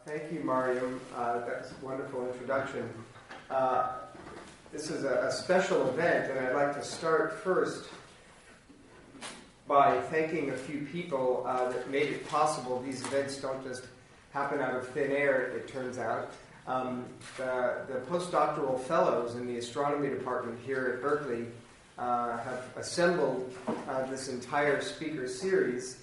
Thank you, Mariam. That's a wonderful introduction. This is a special event, and I'd like to start first by thanking a few people that made it possible. These events don't just happen out of thin air, it turns out. The postdoctoral fellows in the astronomy department here at Berkeley have assembled this entire speaker series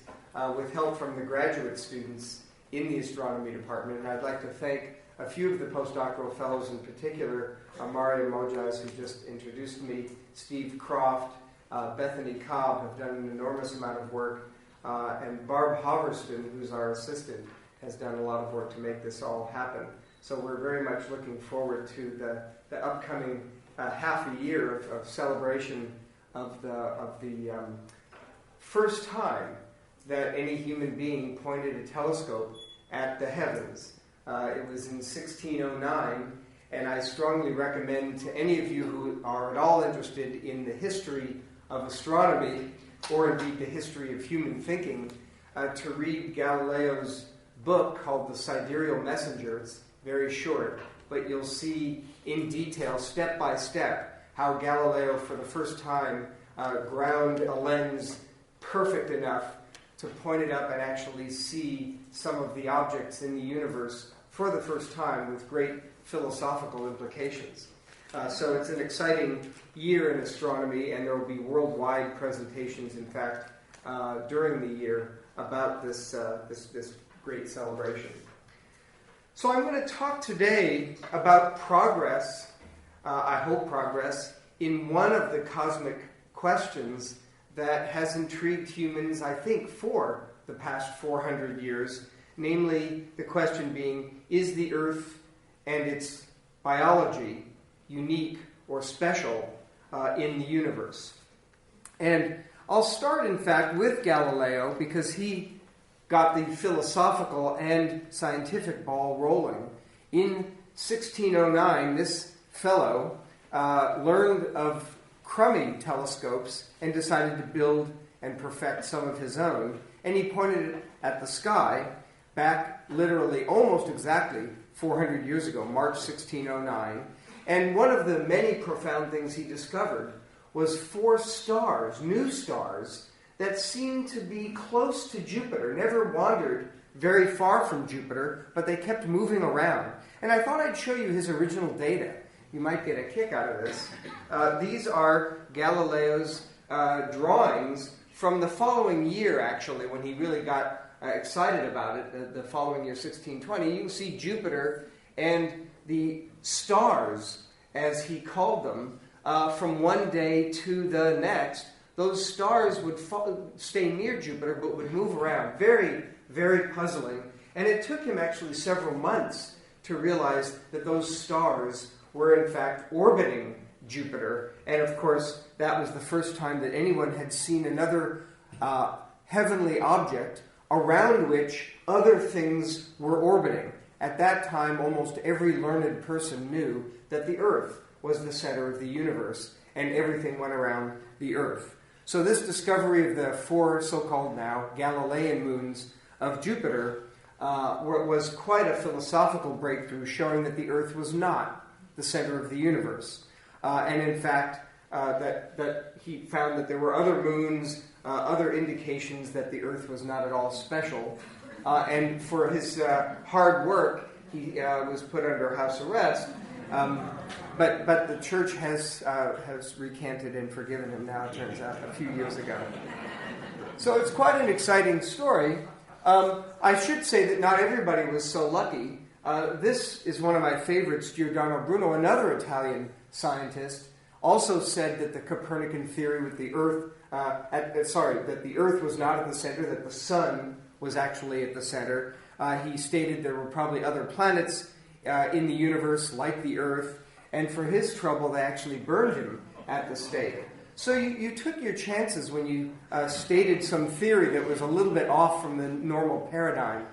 with help from the graduate students in the astronomy department. And I'd like to thank a few of the postdoctoral fellows in particular, Mario Mojas, who just introduced me, Steve Croft, Bethany Cobb have done an enormous amount of work, and Barb Hoverston, who's our assistant, has done a lot of work to make this all happen. So we're very much looking forward to the upcoming half a year of celebration of the first time that any human being pointed a telescope at the heavens. It was in 1609, and I strongly recommend to any of you who are at all interested in the history of astronomy, or indeed the history of human thinking, to read Galileo's book called The Sidereal Messenger. It's very short, but you'll see in detail, step by step, how Galileo, for the first time, ground a lens perfect enough to point it up and actually see some of the objects in the universe for the first time with great philosophical implications. So it's an exciting year in astronomy, and there will be worldwide presentations, in fact, during the year about this great celebration. So I'm going to talk today about progress, I hope progress, in one of the cosmic questions that has intrigued humans, I think, for the past 400 years, namely the question being, is the Earth and its biology unique or special in the universe? And I'll start, in fact, with Galileo, because he got the philosophical and scientific ball rolling. In 1609, this fellow learned of crummy telescopes and decided to build and perfect some of his own. And he pointed it at the sky back literally almost exactly 400 years ago, March 1609. And one of the many profound things he discovered was 4 stars, new stars, that seemed to be close to Jupiter, never wandered very far from Jupiter, but they kept moving around. And I thought I'd show you his original data. You might get a kick out of this. These are Galileo's drawings from the following year, actually, when he really got excited about it, the following year, 1620. You can see Jupiter and the stars, as he called them, from one day to the next. Those stars would stay near Jupiter, but would move around. Very, very puzzling. And it took him actually several months to realize that those stars were in fact orbiting Jupiter. And of course, that was the first time that anyone had seen another heavenly object around which other things were orbiting. At that time, almost every learned person knew that the Earth was the center of the universe, and everything went around the Earth. So this discovery of the 4 so-called now Galilean moons of Jupiter was quite a philosophical breakthrough, showing that the Earth was not the center of the universe. And in fact, that he found that there were other moons, other indications that the Earth was not at all special. And for his hard work, he was put under house arrest. But the church has recanted and forgiven him now, it turns out, a few years ago. So it's quite an exciting story. I should say that not everybody was so lucky. This is one of my favorites. Giordano Bruno, another Italian scientist, also said that the Copernican theory with the Earth, that the Earth was not at the center, that the sun was actually at the center. He stated there were probably other planets in the universe like the Earth, and for his trouble, they actually burned him at the stake. So you took your chances when you stated some theory that was a little bit off from the normal paradigm.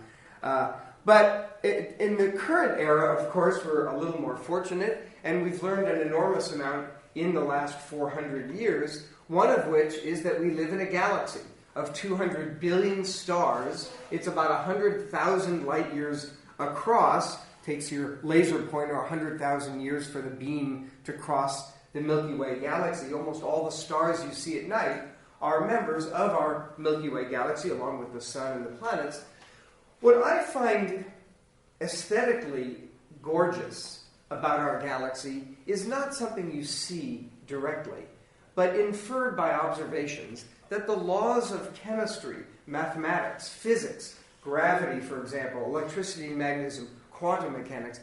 But in the current era, of course, we're a little more fortunate, and we've learned an enormous amount in the last 400 years, one of which is that we live in a galaxy of 200 billion stars. It's about 100,000 light years across, takes your laser pointer 100,000 years for the beam to cross the Milky Way Galaxy. Almost all the stars you see at night are members of our Milky Way Galaxy, along with the sun and the planets. What I find aesthetically gorgeous about our galaxy is not something you see directly, but inferred by observations that the laws of chemistry, mathematics, physics, gravity, for example, electricity and magnetism, quantum mechanics,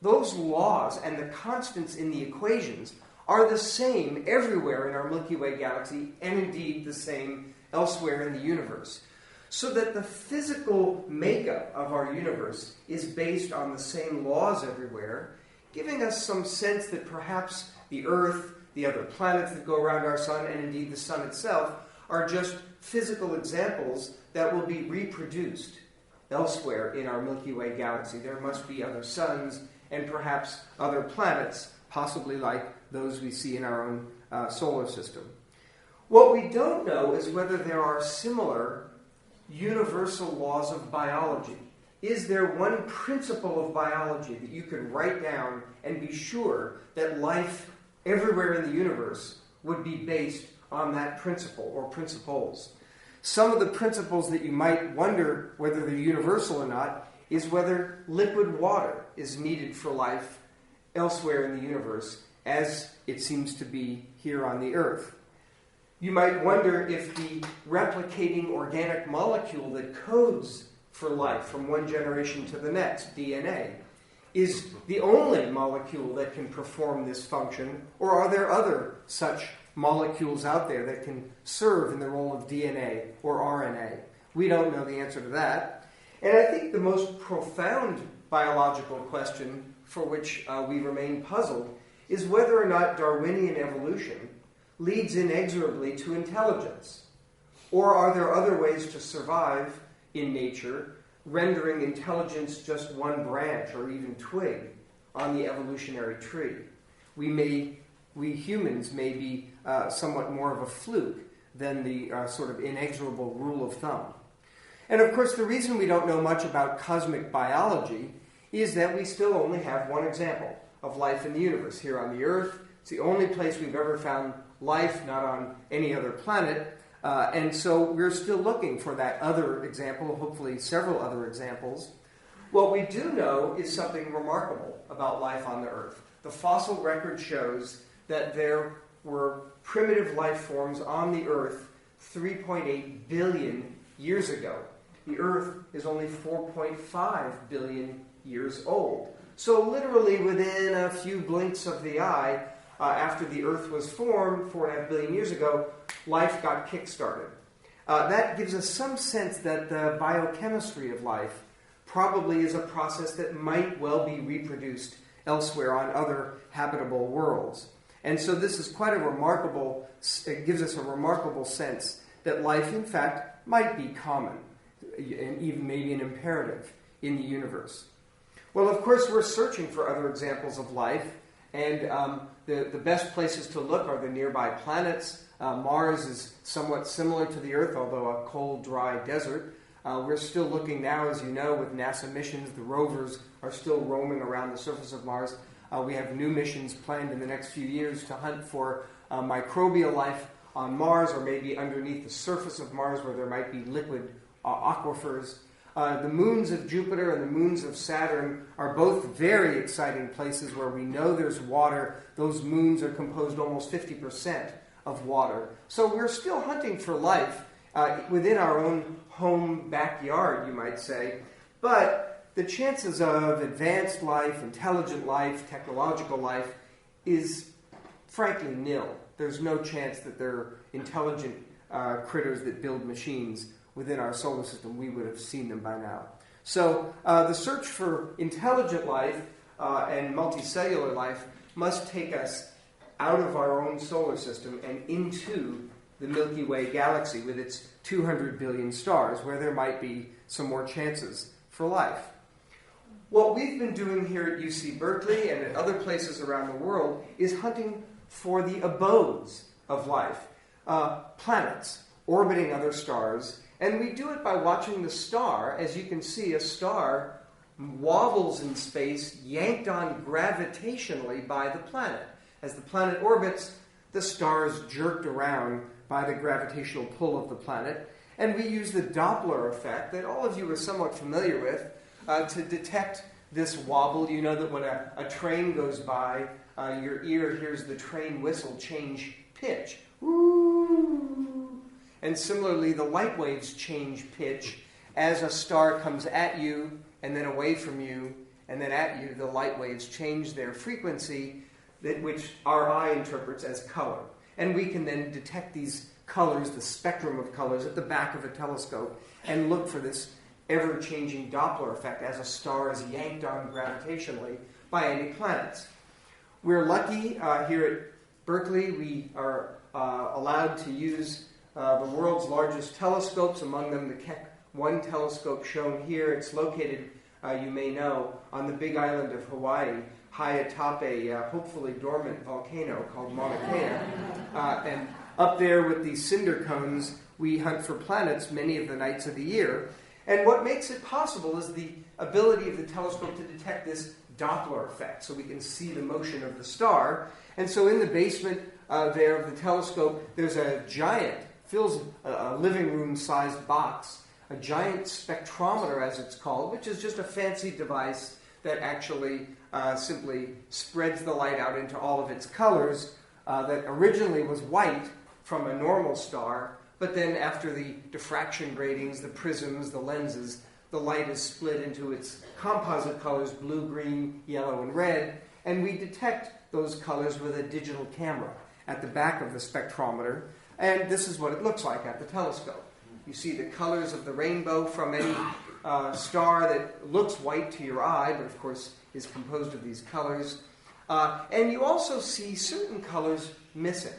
those laws and the constants in the equations are the same everywhere in our Milky Way Galaxy, and indeed the same elsewhere in the universe. So that the physical makeup of our universe is based on the same laws everywhere, giving us some sense that perhaps the Earth, the other planets that go around our sun, and indeed the sun itself, are just physical examples that will be reproduced elsewhere in our Milky Way Galaxy. There must be other suns and perhaps other planets, possibly like those we see in our own solar system. What we don't know is whether there are similar universal laws of biology. Is there one principle of biology that you could write down and be sure that life everywhere in the universe would be based on that principle or principles? Some of the principles that you might wonder whether they're universal or not is whether liquid water is needed for life elsewhere in the universe, as it seems to be here on the Earth. You might wonder if the replicating organic molecule that codes for life from one generation to the next, DNA, is the only molecule that can perform this function, or are there other such molecules out there that can serve in the role of DNA or RNA? We don't know the answer to that. And I think the most profound biological question for which we remain puzzled is whether or not Darwinian evolution leads inexorably to intelligence. Or are there other ways to survive in nature, rendering intelligence just one branch or even twig on the evolutionary tree? We humans may be somewhat more of a fluke than the sort of inexorable rule of thumb. And of course, the reason we don't know much about cosmic biology is that we still only have one example of life in the universe here on the Earth. It's the only place we've ever found life, not on any other planet. And so we're still looking for that other example, hopefully several other examples. What we do know is something remarkable about life on the Earth. The fossil record shows that there were primitive life forms on the Earth 3.8 billion years ago. The Earth is only 4.5 billion years old. So literally within a few blinks of the eye, after the Earth was formed 4.5 billion years ago, life got kick-started. That gives us some sense that the biochemistry of life probably is a process that might well be reproduced elsewhere on other habitable worlds. And so this is quite a remarkable, it gives us a remarkable sense that life, in fact, might be common, and even maybe an imperative in the universe. Well, of course, we're searching for other examples of life, and the best places to look are the nearby planets. Mars is somewhat similar to the Earth, although a cold, dry desert. We're still looking now, as you know, with NASA missions. The rovers are still roaming around the surface of Mars. We have new missions planned in the next few years to hunt for microbial life on Mars, or maybe underneath the surface of Mars where there might be liquid aquifers. The moons of Jupiter and the moons of Saturn are both very exciting places where we know there's water. Those moons are composed almost 50% of water. So we're still hunting for life within our own home backyard, you might say. But the chances of advanced life, intelligent life, technological life is frankly nil. There's no chance that there are intelligent critters that build machines within our solar system. We would have seen them by now. So the search for intelligent life and multicellular life must take us out of our own solar system and into the Milky Way Galaxy with its 200 billion stars, where there might be some more chances for life. What we've been doing here at UC Berkeley and at other places around the world is hunting for the abodes of life, planets orbiting other stars. And we do it by watching the star. As you can see, a star wobbles in space, yanked on gravitationally by the planet. As the planet orbits, the star is jerked around by the gravitational pull of the planet. And we use the Doppler effect that all of you are somewhat familiar with to detect this wobble. You know that when a train goes by, your ear hears the train whistle change pitch. Woo! And similarly, the light waves change pitch as a star comes at you and then away from you and then at you. The light waves change their frequency, which our eye interprets as color. And we can then detect these colors, the spectrum of colors, at the back of a telescope and look for this ever-changing Doppler effect as a star is yanked on gravitationally by any planets. We're lucky here at Berkeley. We are allowed to use the world's largest telescopes, among them the Keck 1 telescope shown here. It's located, you may know, on the big island of Hawaii, high atop a hopefully dormant volcano called Mauna Kea. And up there with these cinder cones, we hunt for planets many of the nights of the year. And what makes it possible is the ability of the telescope to detect this Doppler effect, so we can see the motion of the star. And so in the basement there of the telescope, there's a giant, fills a living room-sized box, a giant spectrometer, as it's called, which is just a fancy device that actually simply spreads the light out into all of its colors, that originally was white from a normal star, but then after the diffraction gratings, the prisms, the lenses, the light is split into its composite colors, blue, green, yellow, and red, and we detect those colors with a digital camera at the back of the spectrometer, and this is what it looks like at the telescope. You see the colors of the rainbow from any star that looks white to your eye, but of course is composed of these colors. And you also see certain colors missing.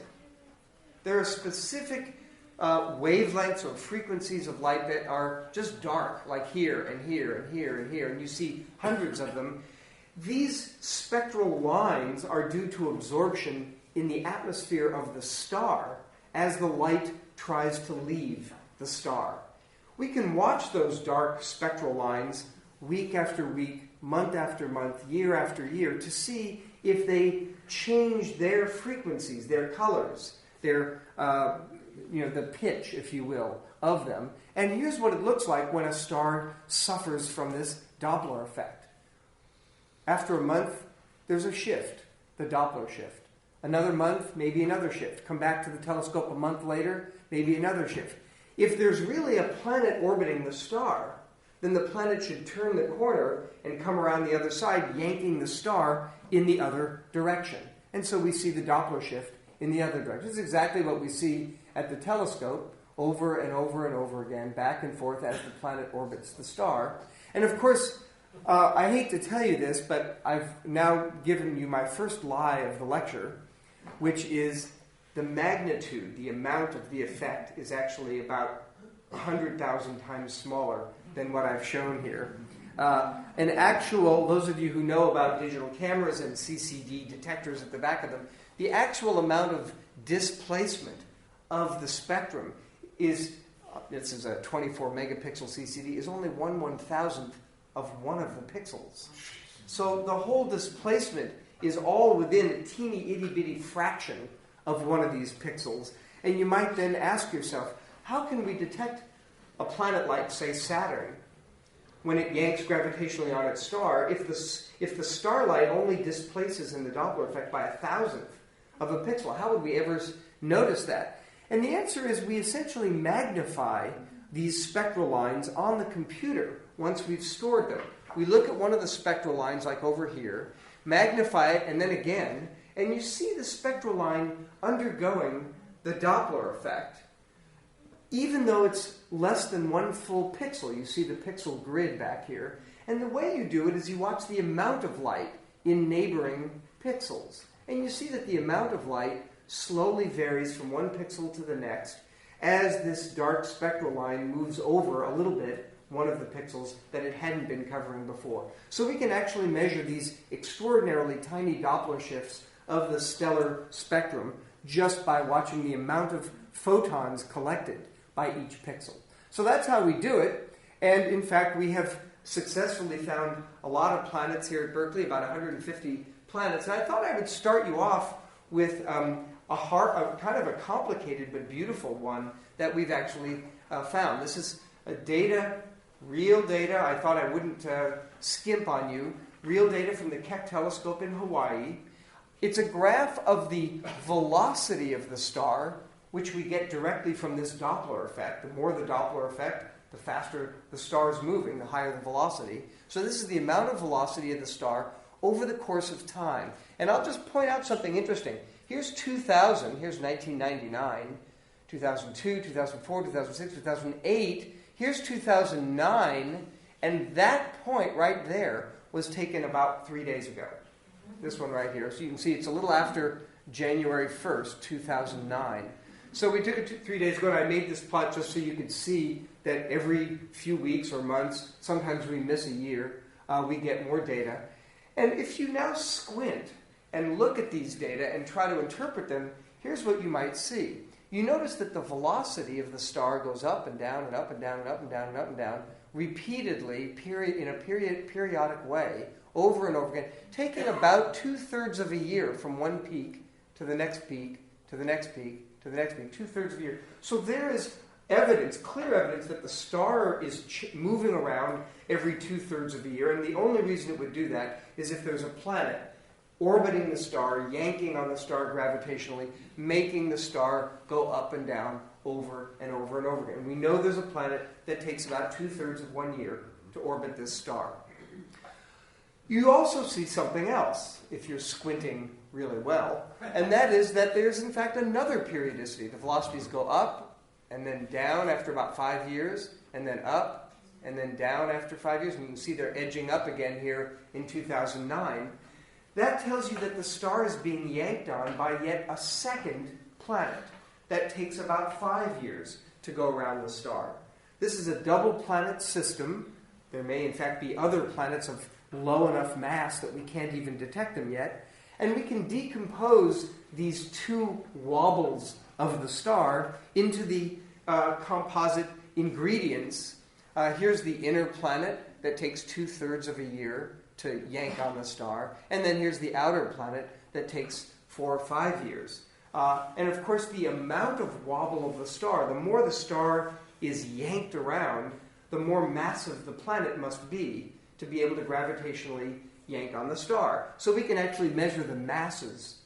There are specific wavelengths or frequencies of light that are just dark, like here and here and here and here, and you see hundreds of them. These spectral lines are due to absorption in the atmosphere of the star as the light tries to leave the star. We can watch those dark spectral lines week after week, month after month, year after year, to see if they change their frequencies, their colors, their the pitch, if you will, of them. And here's what it looks like when a star suffers from this Doppler effect. After a month, there's a shift, the Doppler shift. Another month, maybe another shift. Come back to the telescope a month later, maybe another shift. If there's really a planet orbiting the star, then the planet should turn the corner and come around the other side, yanking the star in the other direction. And so we see the Doppler shift in the other direction. This is exactly what we see at the telescope over and over and over again, back and forth as the planet orbits the star. And of course, I hate to tell you this, but I've now given you my first lie of the lecture, which is the magnitude, the amount of the effect is actually about 100,000 times smaller than what I've shown here. An actual, those of you who know about digital cameras and CCD detectors at the back of them, the actual amount of displacement of the spectrum is, this is a 24 megapixel CCD, is only 1/1000th of one of the pixels. So the whole displacement is all within a teeny itty-bitty fraction of one of these pixels. And you might then ask yourself, how can we detect a planet like, say, Saturn, when it yanks gravitationally on its star, if the starlight only displaces in the Doppler effect by 1,000th of a pixel? How would we ever notice that? And the answer is we essentially magnify these spectral lines on the computer once we've stored them. We look at one of the spectral lines, like over here, magnify it, and then again, and you see the spectral line undergoing the Doppler effect, even though it's less than one full pixel. You see the pixel grid back here. And the way you do it is you watch the amount of light in neighboring pixels. And you see that the amount of light slowly varies from one pixel to the next as this dark spectral line moves over a little bit one of the pixels that it hadn't been covering before. So we can actually measure these extraordinarily tiny Doppler shifts of the stellar spectrum just by watching the amount of photons collected by each pixel. So that's how we do it. And in fact, we have successfully found a lot of planets here at Berkeley, about 150 planets. And I thought I would start you off with a kind of a complicated but beautiful one that we've actually found. This is real data. I thought I wouldn't skimp on you. Real data from the Keck telescope in Hawaii. It's a graph of the velocity of the star, which we get directly from this Doppler effect. The more the Doppler effect, the faster the star is moving, the higher the velocity. So this is the amount of velocity of the star over the course of time. And I'll just point out something interesting. Here's 2000, here's 1999, 2002, 2004, 2006, 2008. Here's 2009, and that point right there was taken about 3 days ago. This one right here. So you can see it's a little after January 1st, 2009. So we took it 3 days ago, and I made this plot just so you could see that every few weeks or months, sometimes we miss a year, we get more data. And if you now squint and look at these data and try to interpret them, here's what you might see. You notice that the velocity of the star goes up and down and up and down and up and down and up and down repeatedly in a periodic way over and over again, taking about 2/3 of a year from one peak to the next peak to the next peak to the next peak, 2/3 of a year. So there is evidence, clear evidence, that the star is moving around every 2/3 of a year, and the only reason it would do that is if there's a planet orbiting the star, yanking on the star gravitationally, making the star go up and down over and over and over again. And we know there's a planet that takes about 2/3 of 1 year to orbit this star. You also see something else if you're squinting really well, and that is that there's in fact another periodicity. The velocities go up and then down after about 5 years, and then up and then down after 5 years, and you can see they're edging up again here in 2009. That tells you that the star is being yanked on by yet a second planet that takes about 5 years to go around the star. This is a double planet system. There may in fact be other planets of low enough mass that we can't even detect them yet. And we can decompose these two wobbles of the star into the composite ingredients. Here's the inner planet that takes 2/3 of a year to yank on the star. And then here's the outer planet that takes 4 or 5 years. And of course, the amount of wobble of the star, the more the star is yanked around, the more massive the planet must be to be able to gravitationally yank on the star. So we can actually measure the masses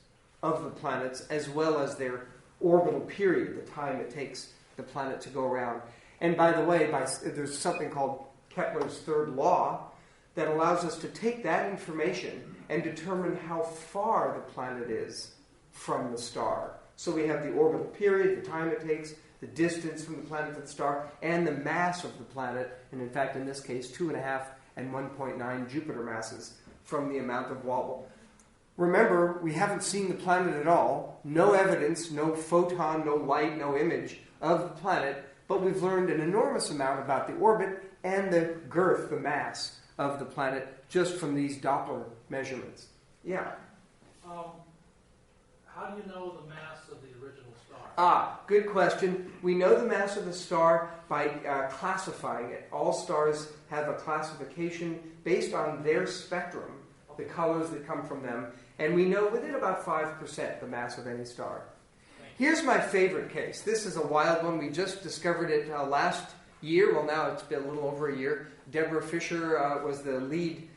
of the planets as well as their orbital period, the time it takes the planet to go around. And by the way, there's something called Kepler's third law that allows us to take that information and determine how far the planet is from the star. So we have the orbital period, the time it takes, the distance from the planet to the star, and the mass of the planet, and in fact in this case 2.5 and 1.9 Jupiter masses from the amount of wobble. Remember, we haven't seen the planet at all, no evidence, no photon, no light, no image of the planet, but we've learned an enormous amount about the orbit and the girth, the mass of the planet, just from these Doppler measurements. Yeah? How do you know the mass of the original star? Good question. We know the mass of the star by classifying it. All stars have a classification based on their spectrum, the colors that come from them, and we know within about 5% the mass of any star. Here's my favorite case. This is a wild one. We just discovered it last year. Well, now it's been a little over a year. Deborah Fisher was the lead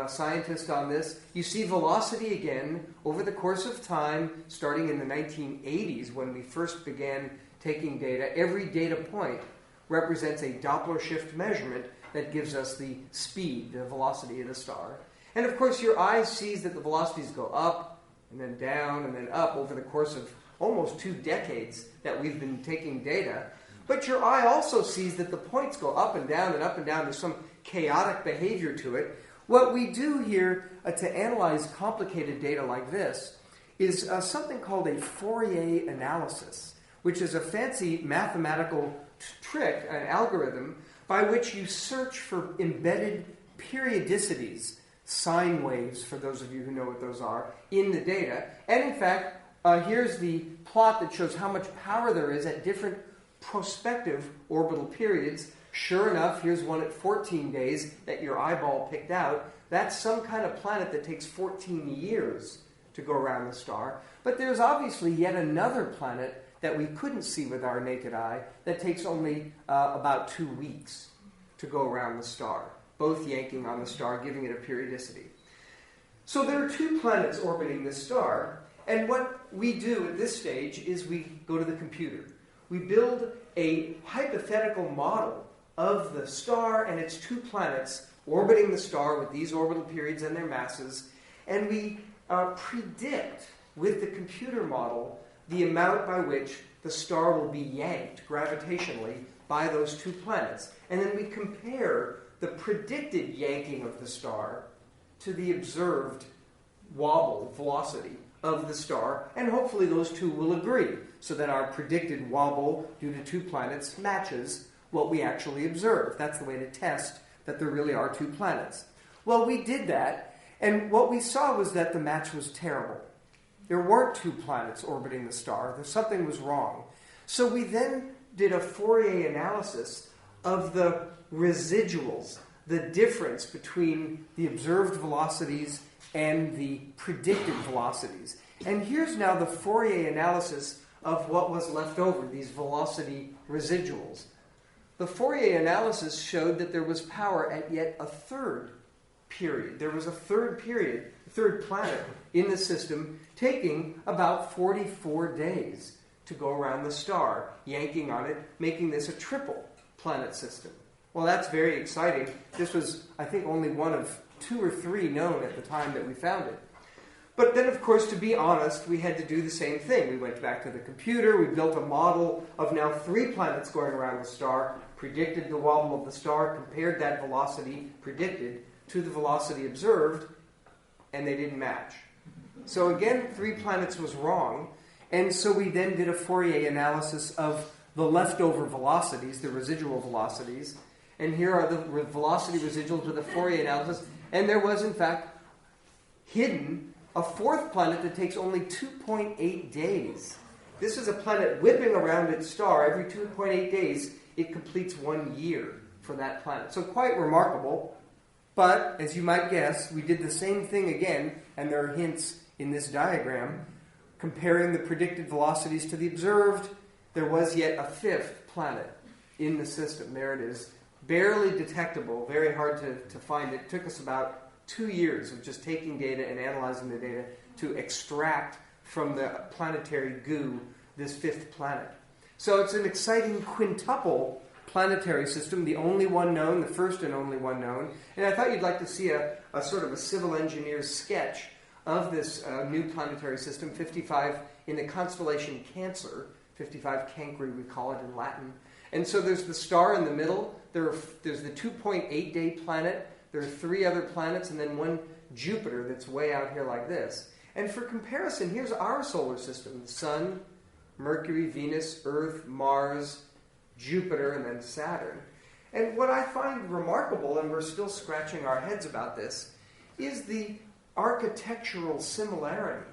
scientist on this. You see velocity again over the course of time, starting in the 1980s when we first began taking data. Every data point represents a Doppler shift measurement that gives us the speed, the velocity of the star. And of course, your eye sees that the velocities go up and then down and then up over the course of almost 2 decades that we've been taking data. But your eye also sees that the points go up and down and up and down. There's some chaotic behavior to it. What we do here to analyze complicated data like this is something called a Fourier analysis, which is a fancy mathematical trick, an algorithm, by which you search for embedded periodicities, sine waves, for those of you who know what those are, in the data. And in fact, here's the plot that shows how much power there is at different prospective orbital periods. Sure enough, here's one at 14 days that your eyeball picked out. That's some kind of planet that takes 14 years to go around the star. But there's obviously yet another planet that we couldn't see with our naked eye that takes only about 2 weeks to go around the star, both yanking on the star, giving it a periodicity. So there are 2 planets orbiting this star, and what we do at this stage is we go to the computer. We build a hypothetical model of the star and its 2 planets orbiting the star with these orbital periods and their masses, and we predict with the computer model the amount by which the star will be yanked gravitationally by those 2 planets. And then we compare the predicted yanking of the star to the observed wobble velocity of the star, and hopefully those 2 will agree, so that our predicted wobble due to 2 planets matches what we actually observe. That's the way to test that there really are 2 planets. Well, we did that, and what we saw was that the match was terrible. There weren't 2 planets orbiting the star. Something was wrong. So we then did a Fourier analysis of the residuals, the difference between the observed velocities and the predicted velocities. And here's now the Fourier analysis of what was left over, these velocity residuals. The Fourier analysis showed that there was power at yet a third period. There was a third period, a third planet in the system, taking about 44 days to go around the star, yanking on it, making this a triple planet system. Well, that's very exciting. This was, I think, only one of 2 or 3 known at the time that we found it. But then, of course, to be honest, we had to do the same thing. We went back to the computer, we built a model of now 3 planets going around the star, predicted the wobble of the star, compared that velocity predicted to the velocity observed, and they didn't match. So again, 3 planets was wrong, and so we then did a Fourier analysis of the leftover velocities, the residual velocities, and here are the velocity residuals with a Fourier analysis, and there was, in fact, hidden a 4th planet that takes only 2.8 days. This is a planet whipping around its star. Every 2.8 days, it completes 1 year for that planet. So quite remarkable. But, as you might guess, we did the same thing again, and there are hints in this diagram. Comparing the predicted velocities to the observed, there was yet a 5th planet in the system. There it is. Barely detectable, very hard to find. It took us about 2 years of just taking data and analyzing the data to extract from the planetary goo this 5th planet. So it's an exciting quintuple planetary system, the only one known, the first and only one known. And I thought you'd like to see a sort of a civil engineer's sketch of this new planetary system, 55 in the constellation Cancer, 55 Cancri, we call it in Latin. And so there's the star in the middle, there's the 2.8-day planet, there are 3 other planets, and then one Jupiter that's way out here like this. And for comparison, here's our solar system, the Sun, Mercury, Venus, Earth, Mars, Jupiter, and then Saturn. And what I find remarkable, and we're still scratching our heads about this, is the architectural similarity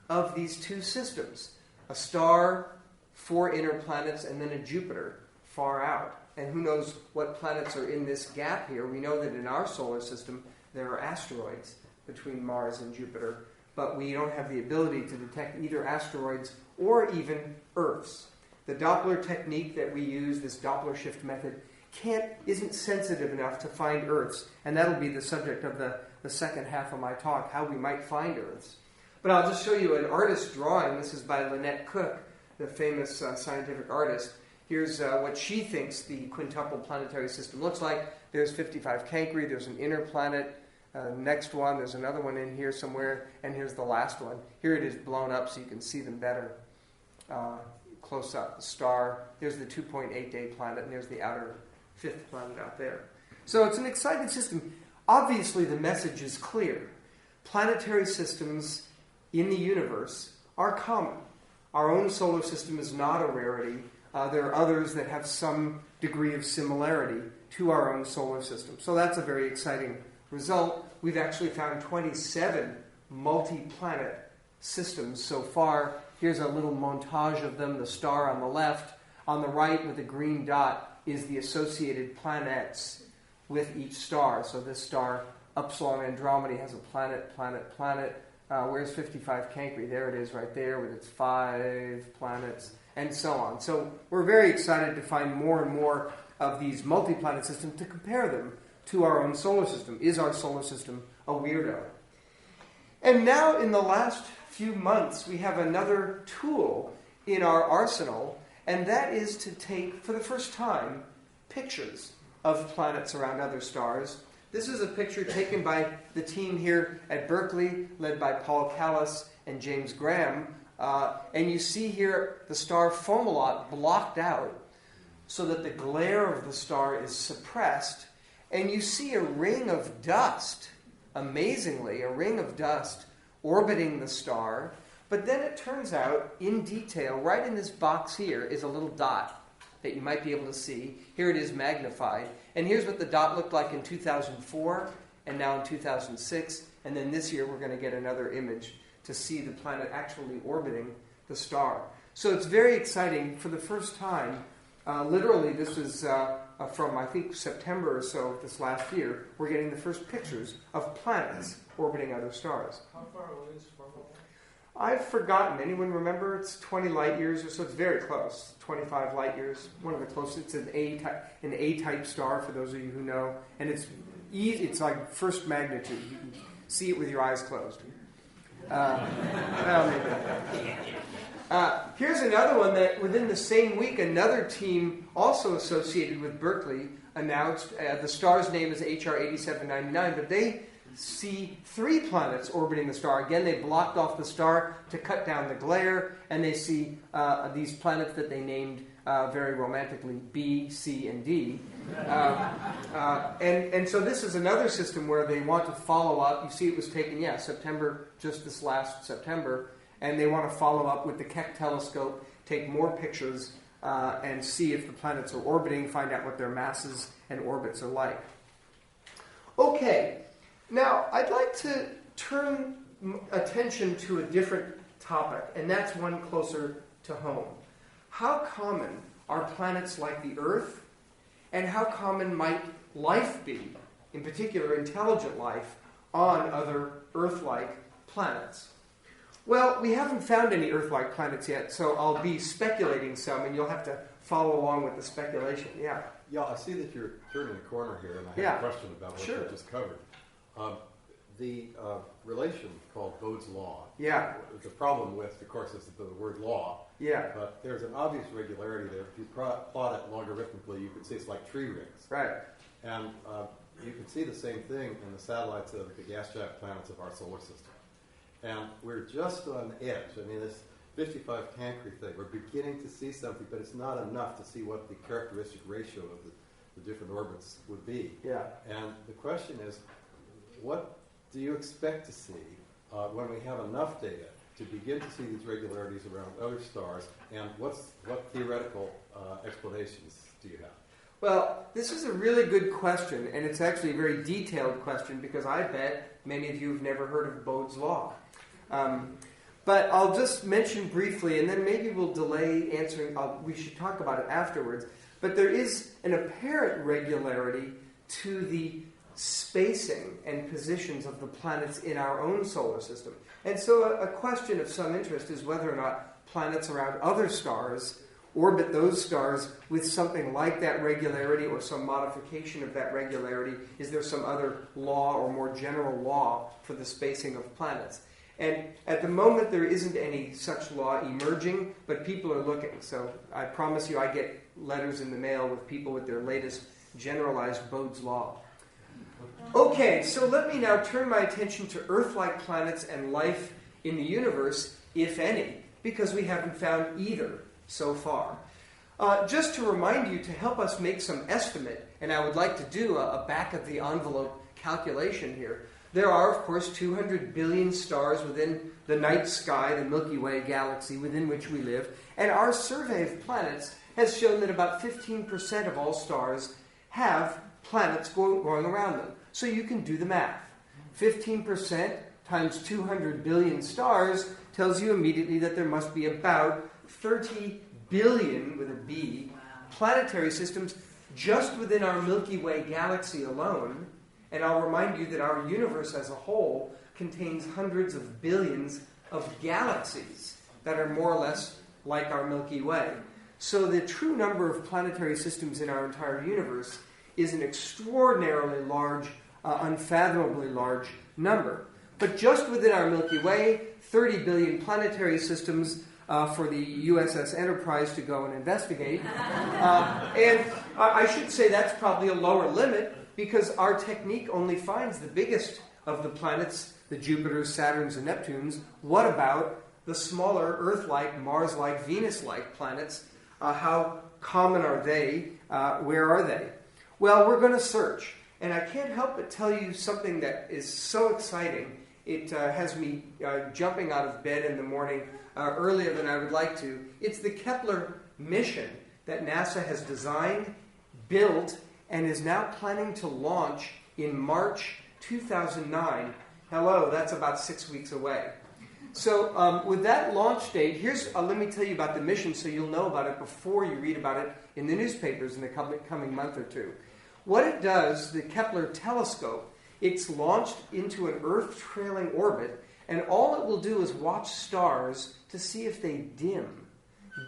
of these 2 systems. A star, 4 inner planets, and then a Jupiter far out. And who knows what planets are in this gap here. We know that in our solar system there are asteroids between Mars and Jupiter, but we don't have the ability to detect either asteroids or even Earths. The Doppler technique that we use, this Doppler shift method, isn't sensitive enough to find Earths, and that'll be the subject of the second half of my talk, how we might find Earths. But I'll just show you an artist's drawing. This is by Lynette Cook, the famous scientific artist. Here's what she thinks the quintuple planetary system looks like. There's 55 Cancri, there's an inner planet, next one, there's another one in here somewhere, and here's the last one. Here it is blown up so you can see them better. Close up, the star, there's the 2.8-day planet, and there's the outer 5th planet out there. So it's an exciting system. Obviously the message is clear. Planetary systems in the universe are common. Our own solar system is not a rarity. There are others that have some degree of similarity to our own solar system. So that's a very exciting result. We've actually found 27 multi-planet systems so far. Here's a little montage of them, the star on the left. On the right with the green dot is the associated planets with each star. So this star, Upsilon Andromeda, has a planet. Where's 55 Cancri? There it is right there with its 5 planets, and so on. So we're very excited to find more and more of these multi-planet systems to compare them to our own solar system. Is our solar system a weirdo? And now in the last few months, we have another tool in our arsenal, and that is to take, for the first time, pictures of planets around other stars. This is a picture taken by the team here at Berkeley, led by Paul Callis and James Graham. And you see here the star Fomalhaut blocked out so that the glare of the star is suppressed. And you see a ring of dust, amazingly, a ring of dust orbiting the star. But then it turns out, in detail, right in this box here is a little dot that you might be able to see. Here it is magnified. And here's what the dot looked like in 2004, and now in 2006. And then this year we're going to get another image to see the planet actually orbiting the star. So it's very exciting. For the first time, literally this is from, I think, September or so of this last year, we're getting the first pictures of planets orbiting other stars. How far away is Fomalhaut? I've forgotten. Anyone remember? It's 20 light years or so. It's very close. 25 light years. One of the closest. It's an A-type star, for those of you who know. And it's easy. It's like first magnitude. You can see it with your eyes closed. Here's another one that within the same week, another team also associated with Berkeley announced, the star's name is HR 8799, but they see 3 planets orbiting the star. Again, they blocked off the star to cut down the glare, and they see these planets that they named very romantically B, C, and D. And so this is another system where they want to follow up. You see it was taken, September, just this last September, and they want to follow up with the Keck telescope, take more pictures, and see if the planets are orbiting, find out what their masses and orbits are like. Okay. Now, I'd like to turn attention to a different topic, and that's one closer to home. How common are planets like the Earth, and how common might life be, in particular intelligent life, on other Earth-like planets? Well, we haven't found any Earth-like planets yet, so I'll be speculating some, and you'll have to follow along with the speculation. Yeah, I see that you're turning the corner here, and I have a question about what you just covered. The relation called Bode's law. Yeah. The problem with, of course, is the word law. Yeah. But there's an obvious regularity there. If you plot it logarithmically, you can see it's like tree rings. Right. And you can see the same thing in the satellites of the gas giant planets of our solar system. And we're just on the edge. I mean, this 55 Cancri thing, we're beginning to see something, but it's not enough to see what the characteristic ratio of the different orbits would be. Yeah. And the question is, what do you expect to see when we have enough data to begin to see these regularities around other stars, and what theoretical explanations do you have? Well, this is a really good question, and it's actually a very detailed question, because I bet many of you have never heard of Bode's law. But I'll just mention briefly, and then maybe we'll delay answering. We should talk about it afterwards. But there is an apparent regularity to the spacing and positions of the planets in our own solar system. And so a question of some interest is whether or not planets around other stars orbit those stars with something like that regularity or some modification of that regularity. Is there some other law or more general law for the spacing of planets? And at the moment there isn't any such law emerging, but people are looking. So I promise you I get letters in the mail with people with their latest generalized Bode's law. Okay, so let me now turn my attention to Earth-like planets and life in the universe, if any, because we haven't found either so far. Just to remind you, to help us make some estimate, and I would like to do a back-of-the-envelope calculation here, there are, of course, 200 billion stars within the night sky, the Milky Way Galaxy, within which we live, and our survey of planets has shown that about 15% of all stars have planets going around them. So you can do the math. 15% times 200 billion stars tells you immediately that there must be about 30 billion, with a B, planetary systems just within our Milky Way Galaxy alone, and I'll remind you that our universe as a whole contains hundreds of billions of galaxies that are more or less like our Milky Way. So the true number of planetary systems in our entire universe is an extraordinarily large, unfathomably large number. But just within our Milky Way, 30 billion planetary systems for the USS Enterprise to go and investigate. And I should say that's probably a lower limit because our technique only finds the biggest of the planets, the Jupiters, Saturns, and Neptunes. What about the smaller Earth-like, Mars-like, Venus-like planets? How common are they? Where are they? Well, we're going to search. And I can't help but tell you something that is so exciting. It has me jumping out of bed in the morning earlier than I would like to. It's the Kepler mission that NASA has designed, built, and is now planning to launch in March 2009. Hello, that's about 6 weeks away. So with that launch date, let me tell you about the mission so you'll know about it before you read about it in the newspapers in the coming month or two. What it does, the Kepler telescope, it's launched into an Earth-trailing orbit, and all it will do is watch stars to see if they dim.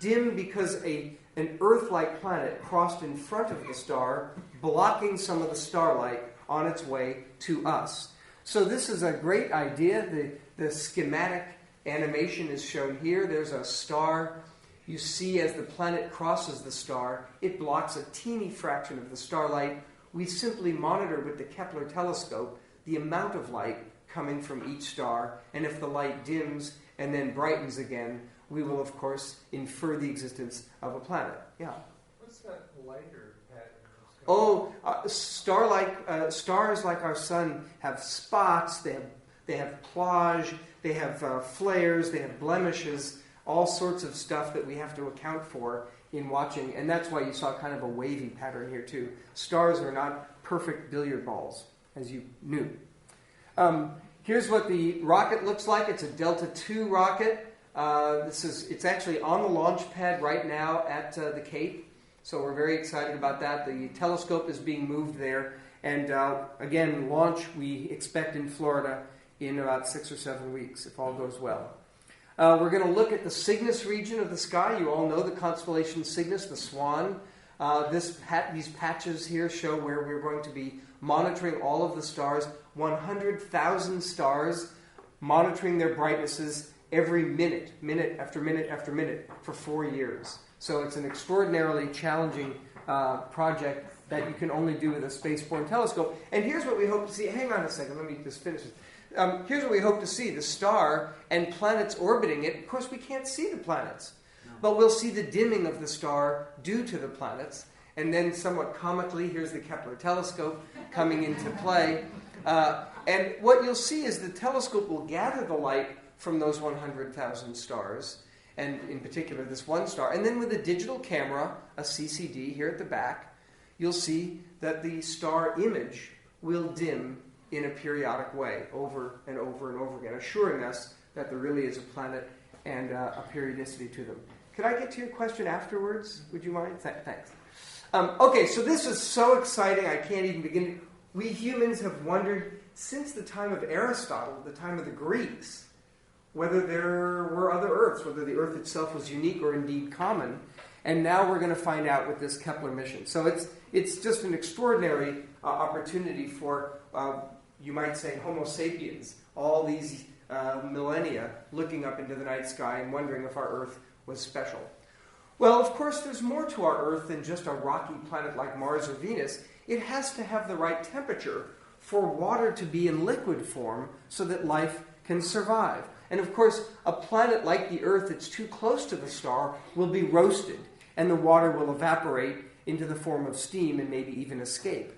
Dim because an Earth-like planet crossed in front of the star, blocking some of the starlight on its way to us. So this is a great idea. The schematic animation is shown here. There's a star. You see as the planet crosses the star, it blocks a teeny fraction of the starlight. We simply monitor with the Kepler telescope the amount of light coming from each star, and if the light dims and then brightens again, we will, of course, infer the existence of a planet. Yeah? What's that lighter pattern? Oh, stars like our sun have spots, they have plage, they have flares, they have blemishes, all sorts of stuff that we have to account for in watching, and that's why you saw kind of a wavy pattern here too. Stars are not perfect billiard balls, as you knew. Here's what the rocket looks like. It's a Delta II rocket. It's actually on the launch pad right now at the Cape, so we're very excited about that. The telescope is being moved there, and again, launch we expect in Florida in about 6 or 7 weeks, if all goes well. We're going to look at the Cygnus region of the sky. You all know the constellation Cygnus, the Swan. These patches here show where we're going to be monitoring all of the stars, 100,000 stars, monitoring their brightnesses every minute after minute after minute for 4 years. So it's an extraordinarily challenging project that you can only do with a spaceborne telescope. And here's what we hope to see. Hang on a second, let me just finish this. Here's what we hope to see, the star and planets orbiting it. Of course, we can't see the planets, but we'll see the dimming of the star due to the planets. And then somewhat comically, here's the Kepler telescope coming into play. And what you'll see is the telescope will gather the light from those 100,000 stars, and in particular this one star. And then with a digital camera, a CCD here at the back, you'll see that the star image will dim in a periodic way, over and over and over again, assuring us that there really is a planet and a periodicity to them. Could I get to your question afterwards? Would you mind? Thanks. Okay, so this is so exciting, I can't even begin. We humans have wondered since the time of Aristotle, the time of the Greeks, whether there were other Earths, whether the Earth itself was unique or indeed common. And now we're going to find out with this Kepler mission. So it's just an extraordinary opportunity for, you might say, Homo sapiens, all these millennia looking up into the night sky and wondering if our Earth was special. Well, of course, there's more to our Earth than just a rocky planet like Mars or Venus. It has to have the right temperature for water to be in liquid form so that life can survive. And of course, a planet like the Earth that's too close to the star will be roasted, and the water will evaporate into the form of steam and maybe even escape.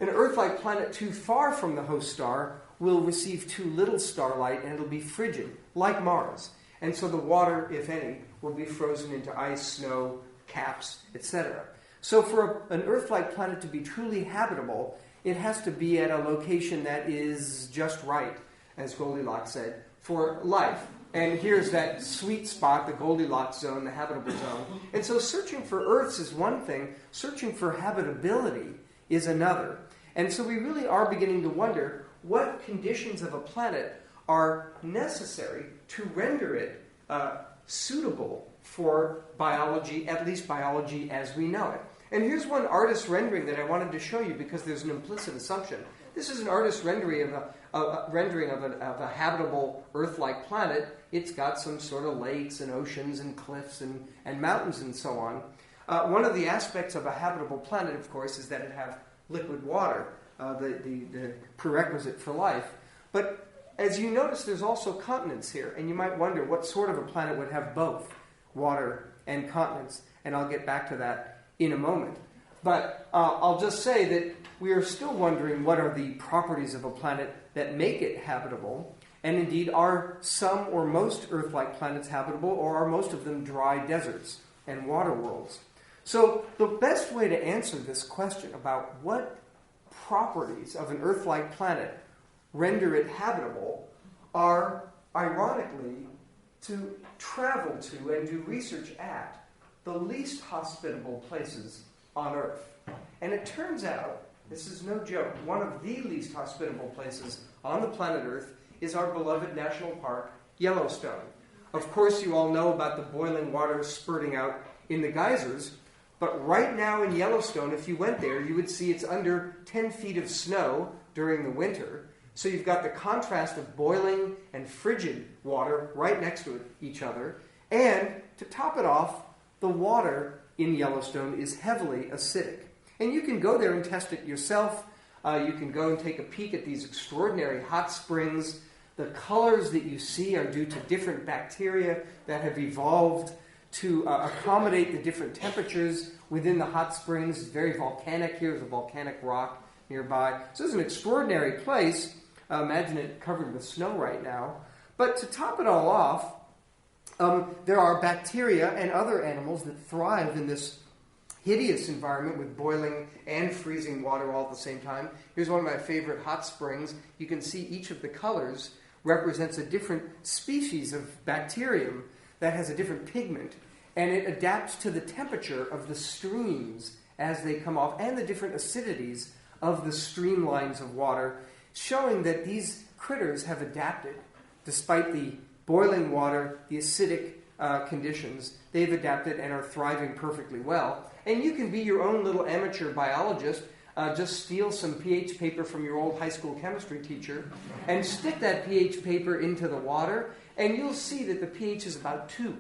An Earth-like planet too far from the host star will receive too little starlight, and it'll be frigid, like Mars. And so the water, if any, will be frozen into ice, snow, caps, etc. So for an Earth-like planet to be truly habitable, it has to be at a location that is just right. as Goldilocks said, for life. And here's that sweet spot, the Goldilocks zone, the habitable zone. And so searching for Earths is one thing, searching for habitability is another. And so we really are beginning to wonder what conditions of a planet are necessary to render it suitable for biology, at least biology as we know it. And here's one artist's rendering that I wanted to show you because there's an implicit assumption. This is an artist's rendering of a habitable Earth-like planet. It's got some sort of lakes and oceans and cliffs and mountains and so on. One of the aspects of a habitable planet, of course, is that it have liquid water, the prerequisite for life. But as you notice, there's also continents here, and you might wonder what sort of a planet would have both water and continents, and I'll get back to that in a moment. But I'll just say that we are still wondering what are the properties of a planet that make it habitable, and indeed are some or most Earth-like planets habitable, or are most of them dry deserts and water worlds? So the best way to answer this question about what properties of an Earth-like planet render it habitable are, ironically, to travel to and do research at the least hospitable places on Earth. And it turns out, this is no joke, one of the least hospitable places on the planet Earth is our beloved national park, Yellowstone. Of course, you all know about the boiling water spurting out in the geysers, but right now in Yellowstone, if you went there, you would see it's under 10 feet of snow during the winter. So you've got the contrast of boiling and frigid water right next to each other. And to top it off, the water in Yellowstone is heavily acidic. And you can go there and test it yourself. You can go and take a peek at these extraordinary hot springs. The colors that you see are due to different bacteria that have evolved to accommodate the different temperatures within the hot springs. It's very volcanic here. There's a volcanic rock nearby. So it's an extraordinary place. Imagine it covered with snow right now. But to top it all off, there are bacteria and other animals that thrive in this hideous environment with boiling and freezing water all at the same time. Here's one of my favorite hot springs. You can see each of the colors represents a different species of bacterium that has a different pigment, and it adapts to the temperature of the streams as they come off and the different acidities of the streamlines of water, showing that these critters have adapted despite the boiling water, the acidic conditions. They've adapted and are thriving perfectly well. And you can be your own little amateur biologist. Just steal some pH paper from your old high school chemistry teacher and stick that pH paper into the water, and you'll see that the pH is about 2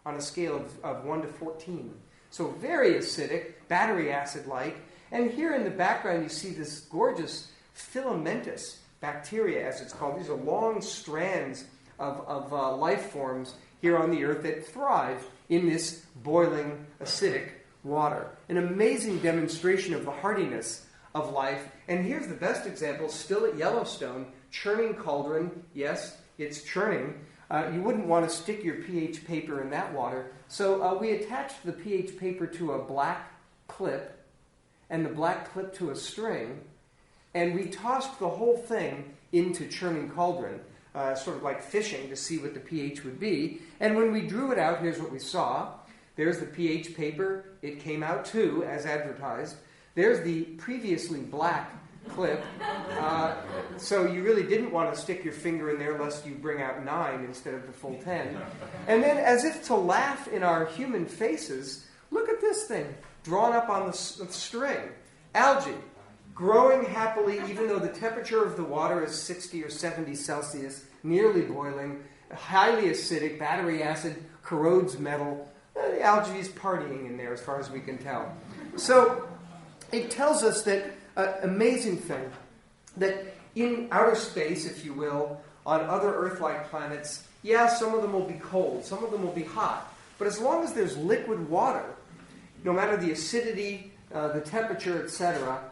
on a scale of 1 to 14. So very acidic, battery acid-like. And here in the background you see this gorgeous filamentous bacteria, as it's called. These are long strands of life forms here on the Earth that thrive in this boiling, acidic water. An amazing demonstration of the hardiness of life. And here's the best example, still at Yellowstone, churning cauldron. Yes, it's churning. You wouldn't want to stick your pH paper in that water. So we attached the pH paper to a black clip and the black clip to a string, and we tossed the whole thing into churning cauldron, sort of like fishing to see what the pH would be. And when we drew it out, here's what we saw. There's the pH paper. It came out too, as advertised. There's the previously black clip. So you really didn't want to stick your finger in there lest you bring out 9 instead of the full 10. And then, as if to laugh in our human faces, look at this thing drawn up on the string. Algae, growing happily even though the temperature of the water is 60 or 70 Celsius, nearly boiling, highly acidic, battery acid, corrodes metal. The algae is partying in there as far as we can tell. So it tells us that amazing thing, that in outer space, if you will, on other Earth-like planets, yeah, some of them will be cold, some of them will be hot, but as long as there's liquid water, no matter the acidity, the temperature, etc.,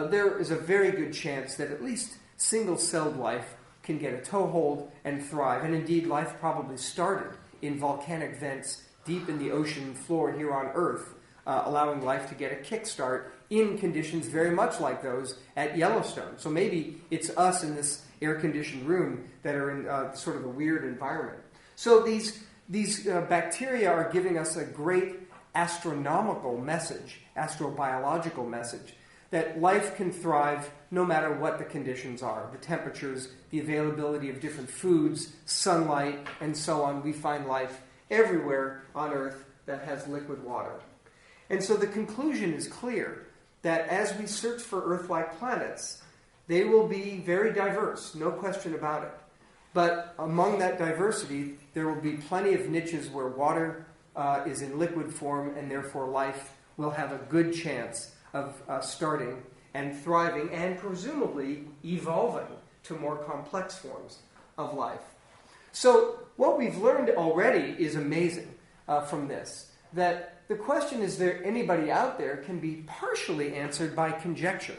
there is a very good chance that at least single-celled life can get a toehold and thrive. And indeed, life probably started in volcanic vents deep in the ocean floor here on Earth allowing life to get a kickstart in conditions very much like those at Yellowstone. So maybe it's us in this air-conditioned room that are in sort of a weird environment. So these bacteria are giving us a great astronomical message, astrobiological message, that life can thrive no matter what the conditions are, the temperatures, the availability of different foods, sunlight, and so on. We find life everywhere on Earth that has liquid water. And so the conclusion is clear, that as we search for Earth-like planets, they will be very diverse, no question about it. But among that diversity, there will be plenty of niches where water is in liquid form, and therefore life will have a good chance of starting and thriving and presumably evolving to more complex forms of life. So what we've learned already is amazing from this, that the question, is there anybody out there, can be partially answered by conjecture.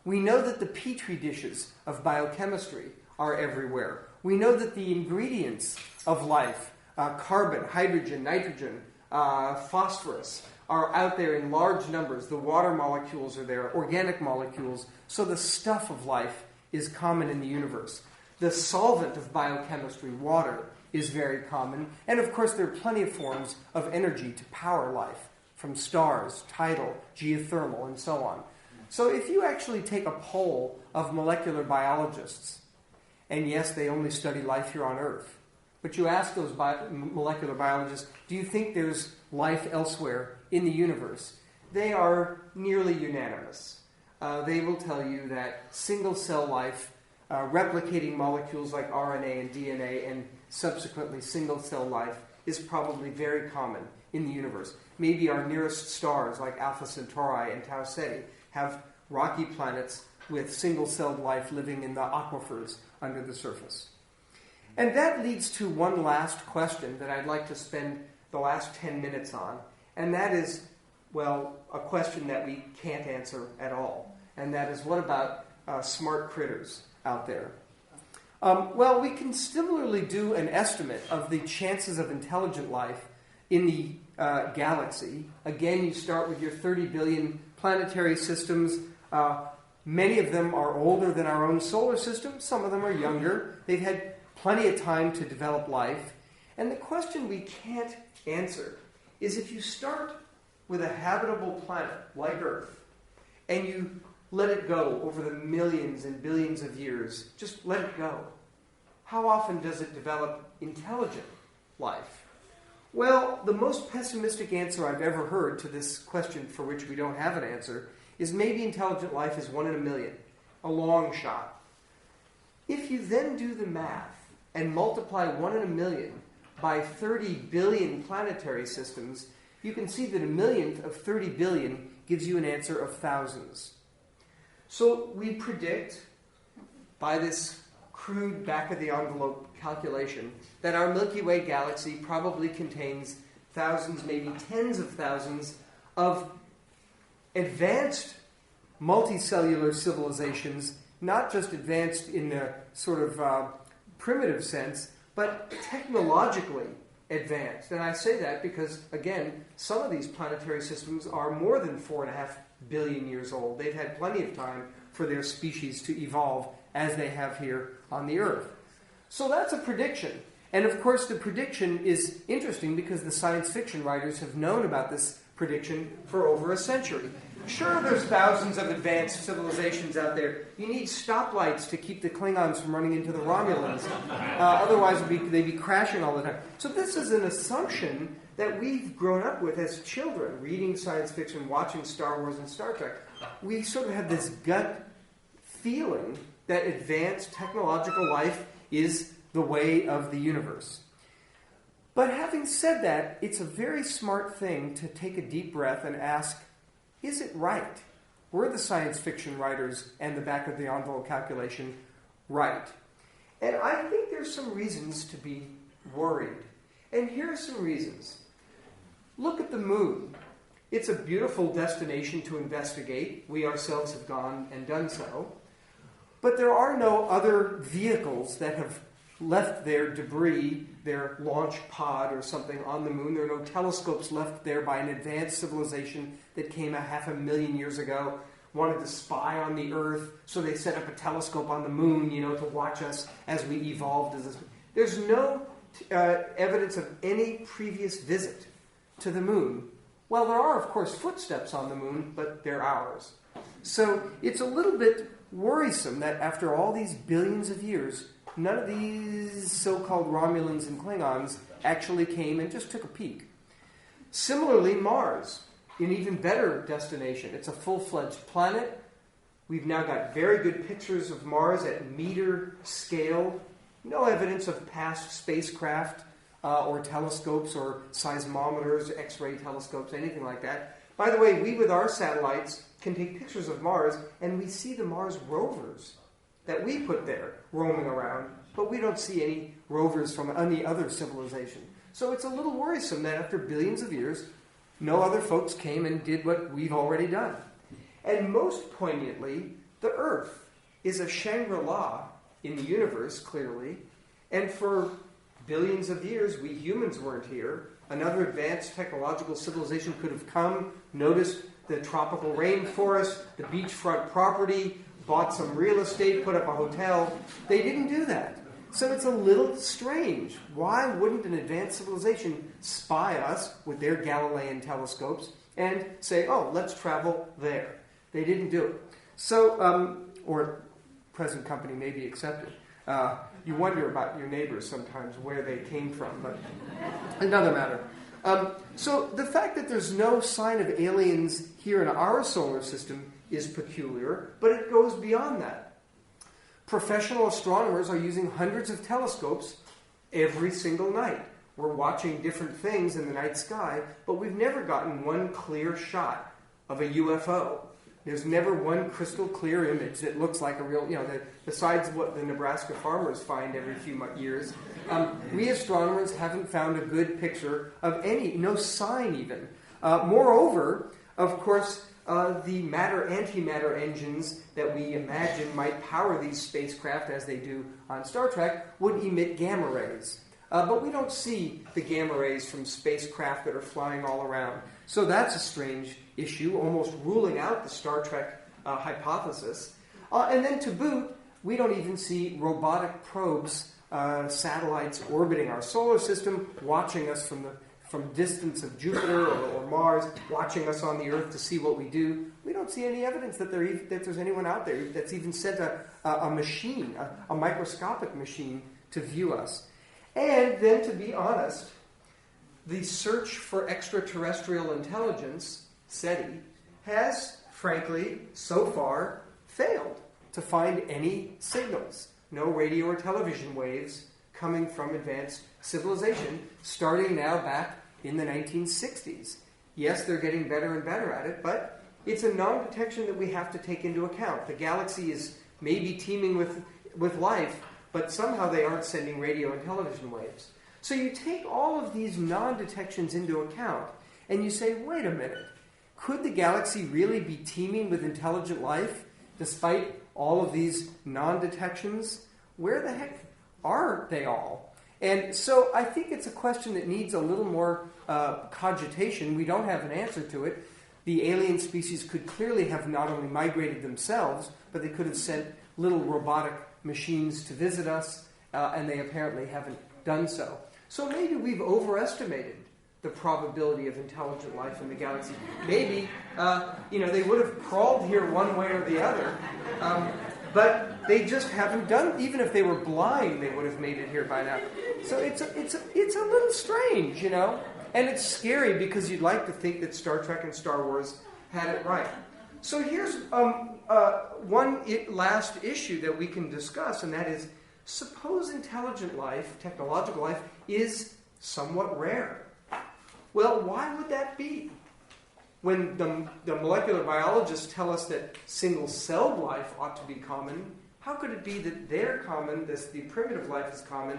We know that the petri dishes of biochemistry are everywhere. We know that the ingredients of life, carbon, hydrogen, nitrogen, phosphorus, are out there in large numbers. The water molecules are there, organic molecules. So the stuff of life is common in the universe. The solvent of biochemistry, water, is very common. And of course, there are plenty of forms of energy to power life, from stars, tidal, geothermal, and so on. So if you actually take a poll of molecular biologists, and yes, they only study life here on Earth, but you ask those molecular biologists, do you think there's life elsewhere in the universe? They are nearly unanimous. They will tell you that single-cell life, replicating molecules like RNA and DNA, and subsequently single-cell life, is probably very common in the universe. Maybe our nearest stars, like Alpha Centauri and Tau Ceti, have rocky planets with single-celled life living in the aquifers under the surface. And that leads to one last question that I'd like to spend the last 10 minutes on, and that is, well, a question that we can't answer at all. And that is, what about smart critters out there? Well, we can similarly do an estimate of the chances of intelligent life in the galaxy. Again, you start with your 30 billion planetary systems. Many of them are older than our own solar system. Some of them are younger. They've had plenty of time to develop life. And the question we can't answer is, if you start with a habitable planet like Earth, and you let it go over the millions and billions of years, just let it go, how often does it develop intelligent life? Well, the most pessimistic answer I've ever heard to this question, for which we don't have an answer, is maybe intelligent life is 1 in a million, a long shot. If you then do the math and multiply 1 in a million by 30 billion planetary systems, you can see that a millionth of 30 billion gives you an answer of thousands. So we predict, by this crude back-of-the-envelope calculation, that our Milky Way Galaxy probably contains thousands, maybe tens of thousands, of advanced multicellular civilizations, not just advanced in the sort of primitive sense, but technologically advanced. And I say that because, again, some of these planetary systems are more than 4.5 billion years old. They've had plenty of time for their species to evolve as they have here on the Earth. So that's a prediction. And of course, the prediction is interesting because the science fiction writers have known about this prediction for over a century. Sure, there's thousands of advanced civilizations out there. You need stoplights to keep the Klingons from running into the Romulans. Otherwise, they'd be crashing all the time. So this is an assumption that we've grown up with as children, reading science fiction, watching Star Wars and Star Trek. We sort of have this gut feeling that advanced technological life is the way of the universe. But having said that, it's a very smart thing to take a deep breath and ask, is it right? Were the science fiction writers and the back-of-the-envelope calculation right? And I think there's some reasons to be worried. And here are some reasons. Look at the moon. It's a beautiful destination to investigate. We ourselves have gone and done so. But there are no other vehicles that have left their debris, their launch pod or something on the moon. There are no telescopes left there by an advanced civilization that came 500,000 years ago, wanted to spy on the Earth, so they set up a telescope on the moon, to watch us as we evolved. There's no evidence of any previous visit to the moon. Well, there are, of course, footsteps on the moon, but they're ours. So it's a little bit worrisome that after all these billions of years, none of these so-called Romulans and Klingons actually came and just took a peek. Similarly, Mars, an even better destination. It's a full-fledged planet. We've now got very good pictures of Mars at meter scale. No evidence of past spacecraft or telescopes or seismometers, X-ray telescopes, anything like that. By the way, we with our satellites can take pictures of Mars, and we see the Mars rovers that we put there roaming around, but we don't see any rovers from any other civilization. So it's a little worrisome that after billions of years, no other folks came and did what we've already done. And most poignantly, the Earth is a Shangri-La in the universe, clearly, and for billions of years, we humans weren't here. Another advanced technological civilization could have come, noticed the tropical rainforest, the beachfront property, bought some real estate, put up a hotel. They didn't do that. So it's a little strange. Why wouldn't an advanced civilization spy us with their Galilean telescopes and say, oh, let's travel there? They didn't do it. So, or present company may be accepted. You wonder about your neighbors sometimes, where they came from, but another matter. So the fact that there's no sign of aliens here in our solar system is peculiar, but it goes beyond that. Professional astronomers are using hundreds of telescopes every single night. We're watching different things in the night sky, but we've never gotten one clear shot of a UFO. There's never one crystal clear image that looks like a real, besides what the Nebraska farmers find every few years. We astronomers haven't found a good picture of no sign even. Moreover, of course, the matter-antimatter engines that we imagine might power these spacecraft, as they do on Star Trek, would emit gamma rays. But we don't see the gamma rays from spacecraft that are flying all around. So that's a strange issue, almost ruling out the Star Trek hypothesis. And then to boot, we don't even see robotic probes, satellites orbiting our solar system, watching us from distance of Jupiter or Mars, watching us on the Earth to see what we do. We don't see any evidence that there's anyone out there that's even sent a machine, a microscopic machine, to view us. And then, to be honest, the search for extraterrestrial intelligence, SETI, has, frankly, so far failed to find any signals. No radio or television waves coming from advanced civilization, starting now back in the 1960s. Yes, they're getting better and better at it, but it's a non-detection that we have to take into account. The galaxy is maybe teeming with life, but somehow they aren't sending radio and television waves. So you take all of these non-detections into account, and you say, wait a minute, could the galaxy really be teeming with intelligent life, despite all of these non-detections? Where the heck are they all? And so I think it's a question that needs a little more cogitation. We don't have an answer to it. The alien species could clearly have not only migrated themselves, but they could have sent little robotic machines to visit us, and they apparently haven't done so. So maybe we've overestimated the probability of intelligent life in the galaxy. Maybe, they would have crawled here one way or the other, but they just haven't done. Even if they were blind, they would have made it here by now. So it's a little strange, and it's scary because you'd like to think that Star Trek and Star Wars had it right. So here's one last issue that we can discuss, and that is, suppose intelligent life, technological life, is somewhat rare. Well, why would that be? When the molecular biologists tell us that single-celled life ought to be common, how could it be that they're common, the primitive life is common,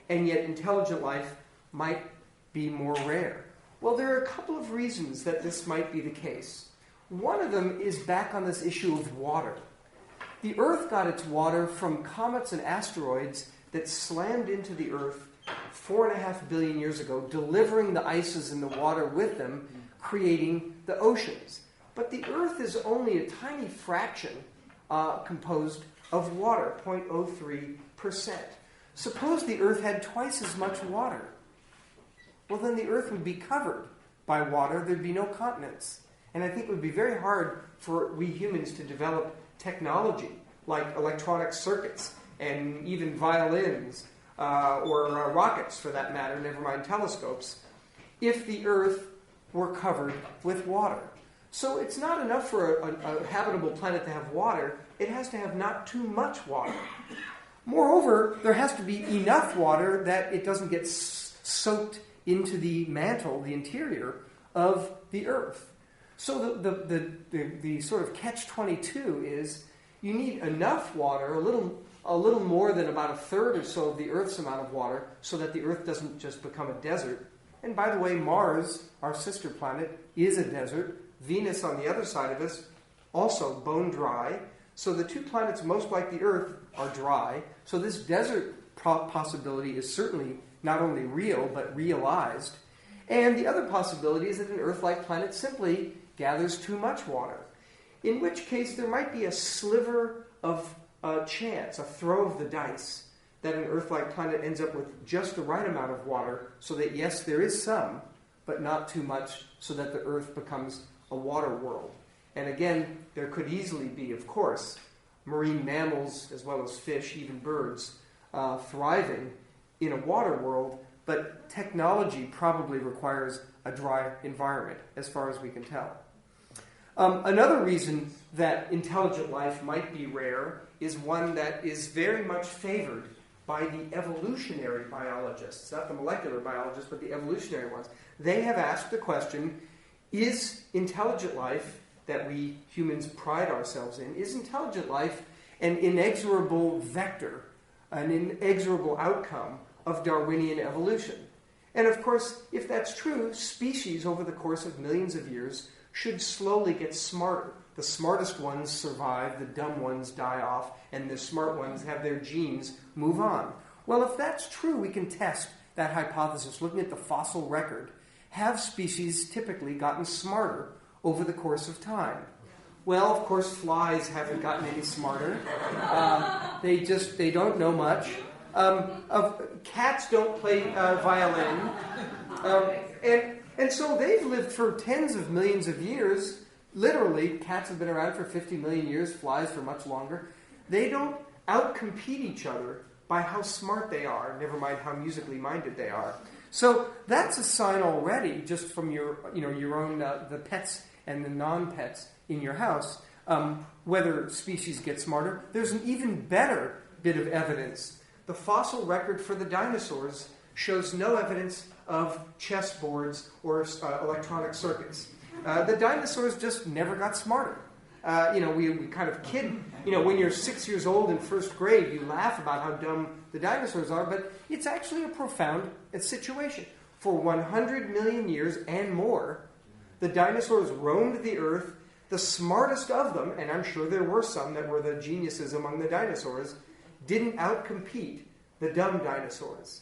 and yet intelligent life might be more rare? Well, there are a couple of reasons that this might be the case. One of them is back on this issue of water. The Earth got its water from comets and asteroids that slammed into the Earth 4.5 billion years ago, delivering the ices and the water with them, creating the oceans. But the Earth is only a tiny fraction composed of water, 0.03%. Suppose the Earth had twice as much water. Well, then the Earth would be covered by water. There'd be no continents. And I think it would be very hard for we humans to develop technology like electronic circuits and even violins or rockets, for that matter, never mind telescopes, if the Earth were covered with water. So it's not enough for a habitable planet to have water. It has to have not too much water. Moreover, there has to be enough water that it doesn't get soaked into the mantle, the interior of the Earth. So the sort of catch-22 is you need enough water, a little more than about a third or so of the Earth's amount of water, so that the Earth doesn't just become a desert. And by the way, Mars, our sister planet, is a desert. Venus on the other side of us, also bone dry. So the two planets most like the Earth are dry. So this desert possibility is certainly not only real, but realized. And the other possibility is that an Earth-like planet simply gathers too much water, in which case there might be a sliver of chance, a throw of the dice, that an Earth-like planet ends up with just the right amount of water, so that yes, there is some, but not too much, so that the Earth becomes a water world. And again, there could easily be, of course, marine mammals, as well as fish, even birds, thriving in a water world, but technology probably requires a dry environment, as far as we can tell. Another reason that intelligent life might be rare is one that is very much favored by the evolutionary biologists, not the molecular biologists, but the evolutionary ones. They have asked the question, is intelligent life that we humans pride ourselves in, is intelligent life an inexorable vector, an inexorable outcome of Darwinian evolution? And of course, if that's true, species over the course of millions of years should slowly get smarter. The smartest ones survive, the dumb ones die off, and the smart ones have their genes move on. Well, if that's true, we can test that hypothesis looking at the fossil record. Have species typically gotten smarter over the course of time? Well, of course, flies haven't gotten any smarter. They don't know much. Cats don't play violin. And so they've lived for tens of millions of years. Literally, cats have been around for 50 million years, flies for much longer. They don't outcompete each other by how smart they are, never mind how musically minded they are. So that's a sign already, just from your own the pets and the non-pets in your house, whether species get smarter. There's an even better bit of evidence. The fossil record for the dinosaurs shows no evidence of chessboards or electronic circuits. The dinosaurs just never got smarter. We kind of kid, when you're 6 years old in first grade, you laugh about how dumb the dinosaurs are, but it's actually a profound situation. For 100 million years and more, the dinosaurs roamed the Earth. The smartest of them, and I'm sure there were some that were the geniuses among the dinosaurs, didn't outcompete the dumb dinosaurs.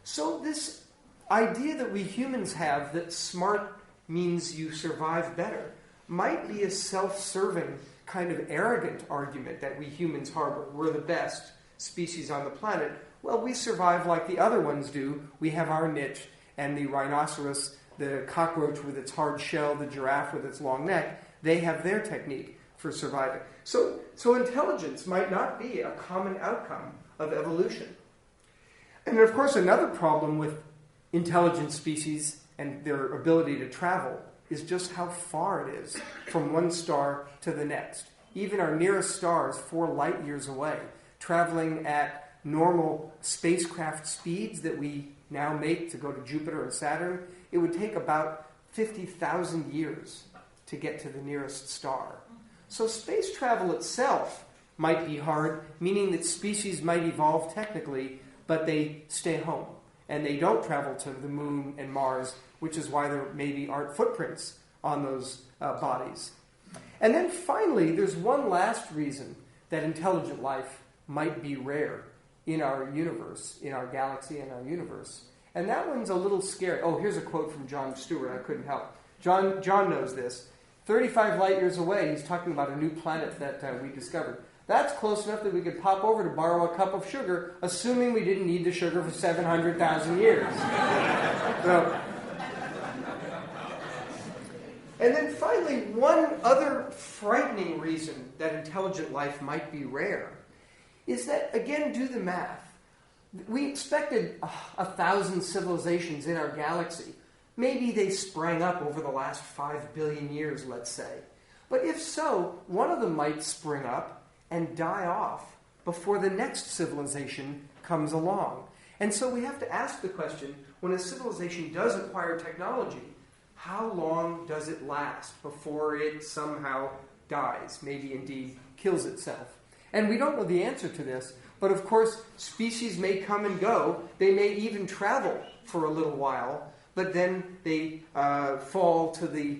So this idea that we humans have that smart means you survive better might be a self-serving, kind of arrogant argument that we humans harbor. We're the best species on the planet. Well, we survive like the other ones do. We have our niche, and the rhinoceros, the cockroach with its hard shell, the giraffe with its long neck, they have their technique for surviving. So intelligence might not be a common outcome of evolution. And of course, another problem with intelligent species and their ability to travel is just how far it is from one star to the next. Even our nearest star is 4 light years away, traveling at normal spacecraft speeds that we now make to go to Jupiter and Saturn. It would take about 50,000 years to get to the nearest star. So space travel itself might be hard, meaning that species might evolve technically, but they stay home. And they don't travel to the moon and Mars, which is why there maybe aren't footprints on those bodies. And then finally, there's one last reason that intelligent life might be rare in our universe, in our galaxy and our universe. And that one's a little scary. Oh, here's a quote from John Stewart. I couldn't help. John knows this. 35 light years away, he's talking about a new planet that we discovered. That's close enough that we could pop over to borrow a cup of sugar, assuming we didn't need the sugar for 700,000 years. And then finally, one other frightening reason that intelligent life might be rare is that, again, do the math. We expected 1,000 civilizations in our galaxy. Maybe they sprang up over the last 5 billion years, let's say. But if so, one of them might spring up and die off before the next civilization comes along. And so we have to ask the question, when a civilization does acquire technology, how long does it last before it somehow dies, maybe indeed kills itself? And we don't know the answer to this, but of course species may come and go. They may even travel for a little while, but then they fall to the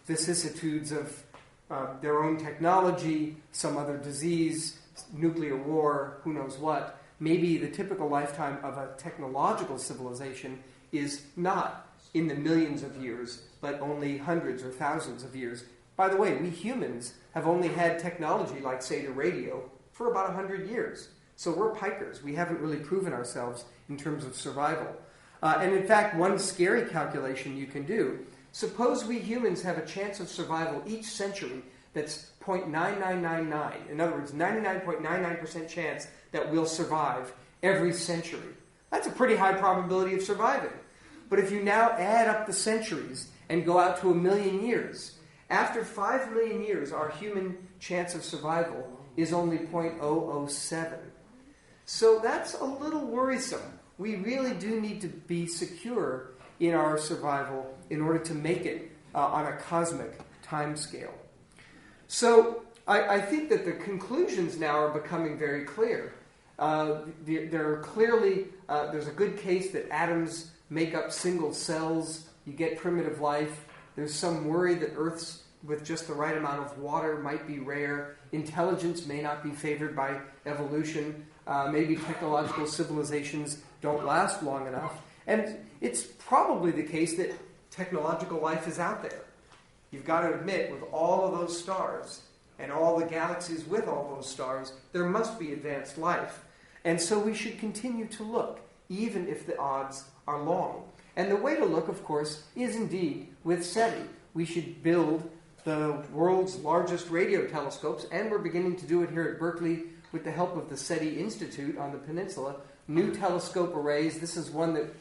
vicissitudes of their own technology, some other disease, nuclear war, who knows what. Maybe the typical lifetime of a technological civilization is not in the millions of years, but only hundreds or thousands of years. By the way, we humans have only had technology like, say, the radio for about 100 years. So we're pikers. We haven't really proven ourselves in terms of survival. And in fact, one scary calculation you can do, suppose we humans have a chance of survival each century that's 0.9999. In other words, 99.99% chance that we'll survive every century. That's a pretty high probability of surviving. But if you now add up the centuries and go out to 1 million years, after 5 million years, our human chance of survival is only 0.007. So that's a little worrisome. We really do need to be secure in our survival in order to make it on a cosmic timescale. So I think that the conclusions now are becoming very clear. There's a good case that atoms make up single cells. You get primitive life. There's some worry that Earths with just the right amount of water might be rare. Intelligence may not be favored by evolution. Maybe technological civilizations don't last long enough. And it's probably the case that technological life is out there. You've got to admit, with all of those stars and all the galaxies with all those stars, there must be advanced life. And so we should continue to look, even if the odds are long. And the way to look, of course, is indeed with SETI. We should build the world's largest radio telescopes, and we're beginning to do it here at Berkeley with the help of the SETI Institute on the peninsula. New telescope arrays. This is one that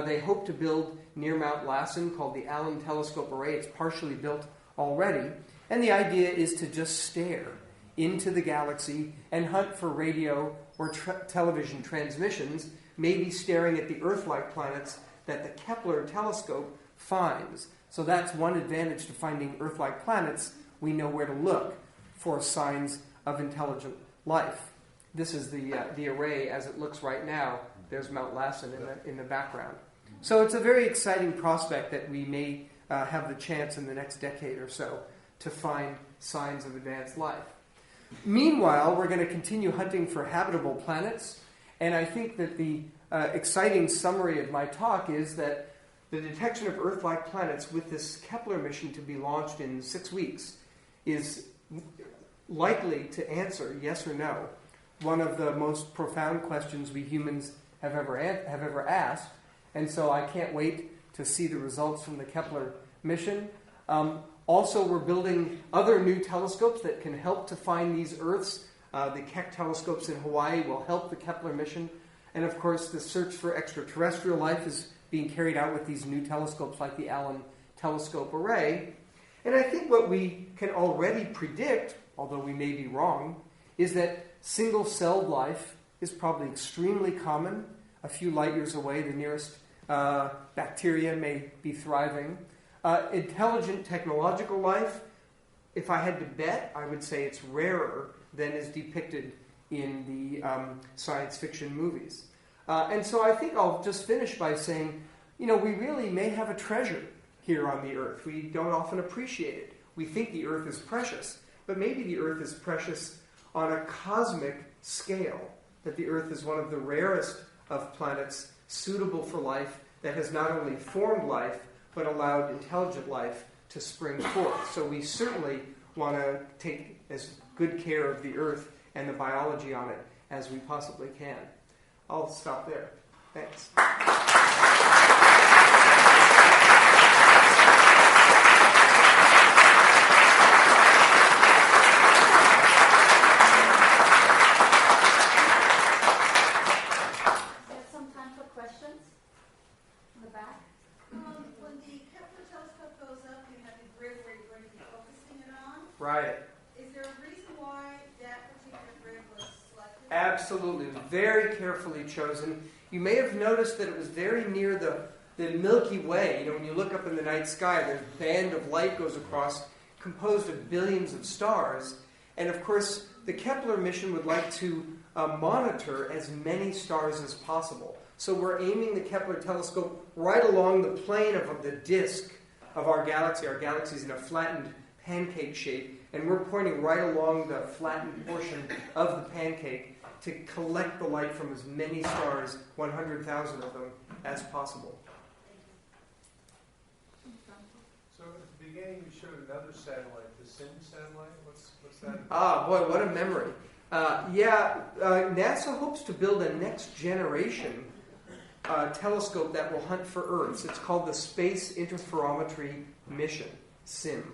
they hope to build near Mount Lassen called the Allen Telescope Array. It's partially built already. And the idea is to just stare into the galaxy and hunt for radio or television transmissions, maybe staring at the Earth-like planets that the Kepler telescope finds. So that's one advantage to finding Earth-like planets. We know where to look for signs of intelligent life. This is the array as it looks right now. There's Mount Lassen in the background. So it's a very exciting prospect that we may have the chance in the next decade or so to find signs of advanced life. Meanwhile, we're going to continue hunting for habitable planets, and I think that the exciting summary of my talk is that the detection of Earth-like planets with this Kepler mission to be launched in 6 weeks is likely to answer, yes or no, one of the most profound questions we humans have ever asked. And so I can't wait to see the results from the Kepler mission. Also, we're building other new telescopes that can help to find these Earths. The Keck telescopes in Hawaii will help the Kepler mission. And of course, the search for extraterrestrial life is being carried out with these new telescopes like the Allen Telescope Array. And I think what we can already predict, although we may be wrong, is that single-celled life is probably extremely common. A few light years away, the nearest bacteria may be thriving. Intelligent technological life, if I had to bet, I would say it's rarer than is depicted in the science fiction movies. And so I think I'll just finish by saying, we really may have a treasure here on the Earth. We don't often appreciate it. We think the Earth is precious, but maybe the Earth is precious on a cosmic scale. that the Earth is one of the rarest of planets suitable for life, that has not only formed life, but allowed intelligent life to spring forth. So we certainly want to take as good care of the Earth and the biology on it as we possibly can. I'll stop there. Thanks. Right. Is there a reason why that particular grid was selected? Absolutely. Very carefully chosen. You may have noticed that it was very near the Milky Way. You know, when you look up in the night sky, this band of light goes across, composed of billions of stars. And of course, the Kepler mission would like to monitor as many stars as possible. So we're aiming the Kepler telescope right along the plane of the disk of our galaxy. Our galaxy is in a flattened pancake shape, and we're pointing right along the flattened portion of the pancake to collect the light from as many stars, 100,000 of them, as possible. So at the beginning you showed another satellite, the SIM satellite. What's that? Ah, boy, what a memory. NASA hopes to build a next generation telescope that will hunt for Earths. It's called the Space Interferometry Mission, SIM.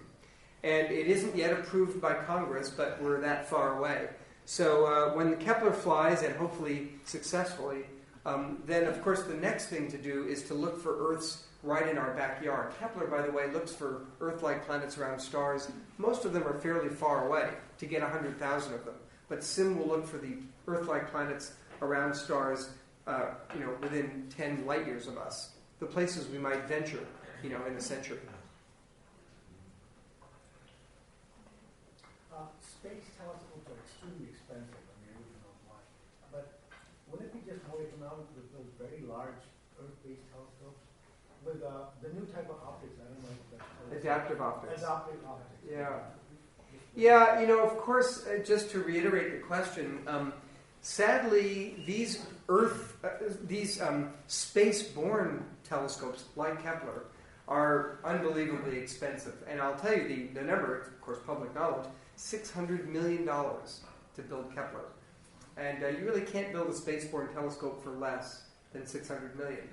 And it isn't yet approved by Congress, but we're that far away. So when the Kepler flies, and hopefully successfully, then of course the next thing to do is to look for Earths right in our backyard. Kepler, by the way, looks for Earth-like planets around stars. Most of them are fairly far away, to get 100,000 of them. But SIM will look for the Earth-like planets around stars, within 10 light years of us. The places we might venture, in a century. Space telescopes are extremely expensive. I mean, we don't know why. But wouldn't it be just more economical to build very large Earth-based telescopes with the new type of optics? I don't know if that's called. Adaptive optics. Adaptive optics. Yeah, of course, just to reiterate the question, sadly, these space-borne telescopes like Kepler are unbelievably expensive. And I'll tell you the number, it's of course public knowledge, $600 million to build Kepler. And you really can't build a space-borne telescope for less than $600 million.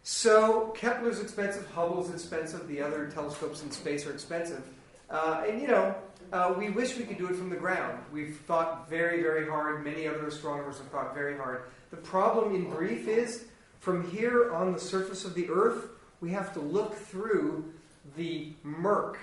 So Kepler's expensive, Hubble's expensive, the other telescopes in space are expensive. We wish we could do it from the ground. We've thought very, very hard. Many other astronomers have thought very hard. The problem, in brief, is from here on the surface of the Earth, we have to look through the murk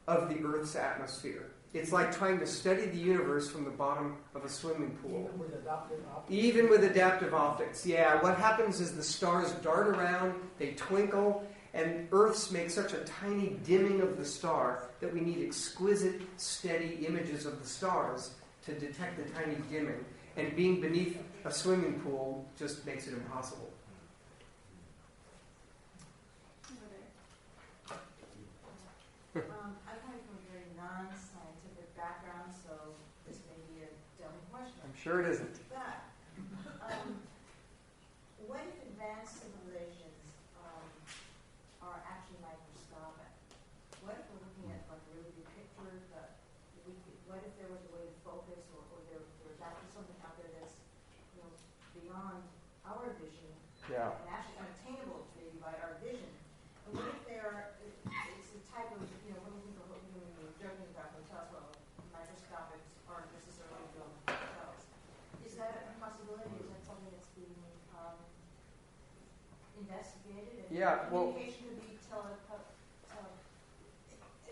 of the Earth's atmosphere. It's like trying to study the universe from the bottom of a swimming pool. Even with adaptive optics? Even with adaptive optics, yeah. What happens is the stars dart around, they twinkle, and Earths make such a tiny dimming of the star that we need exquisite, steady images of the stars to detect the tiny dimming. And being beneath a swimming pool just makes it impossible. I come from a very non-scientific background, so this may be a dumb question. I'm sure it isn't. But what if advanced civilizations are actually microscopic? What if we're looking at like a really big picture, but what if there was a way to focus, or there's actually something out there that's beyond our vision, Yeah. and actually unattainable maybe by our vision? And what if it's the type of, when we were joking about hotels, well, microscopics aren't necessarily built hotels. Is that a possibility? Is that something that's being investigated? And communication could be it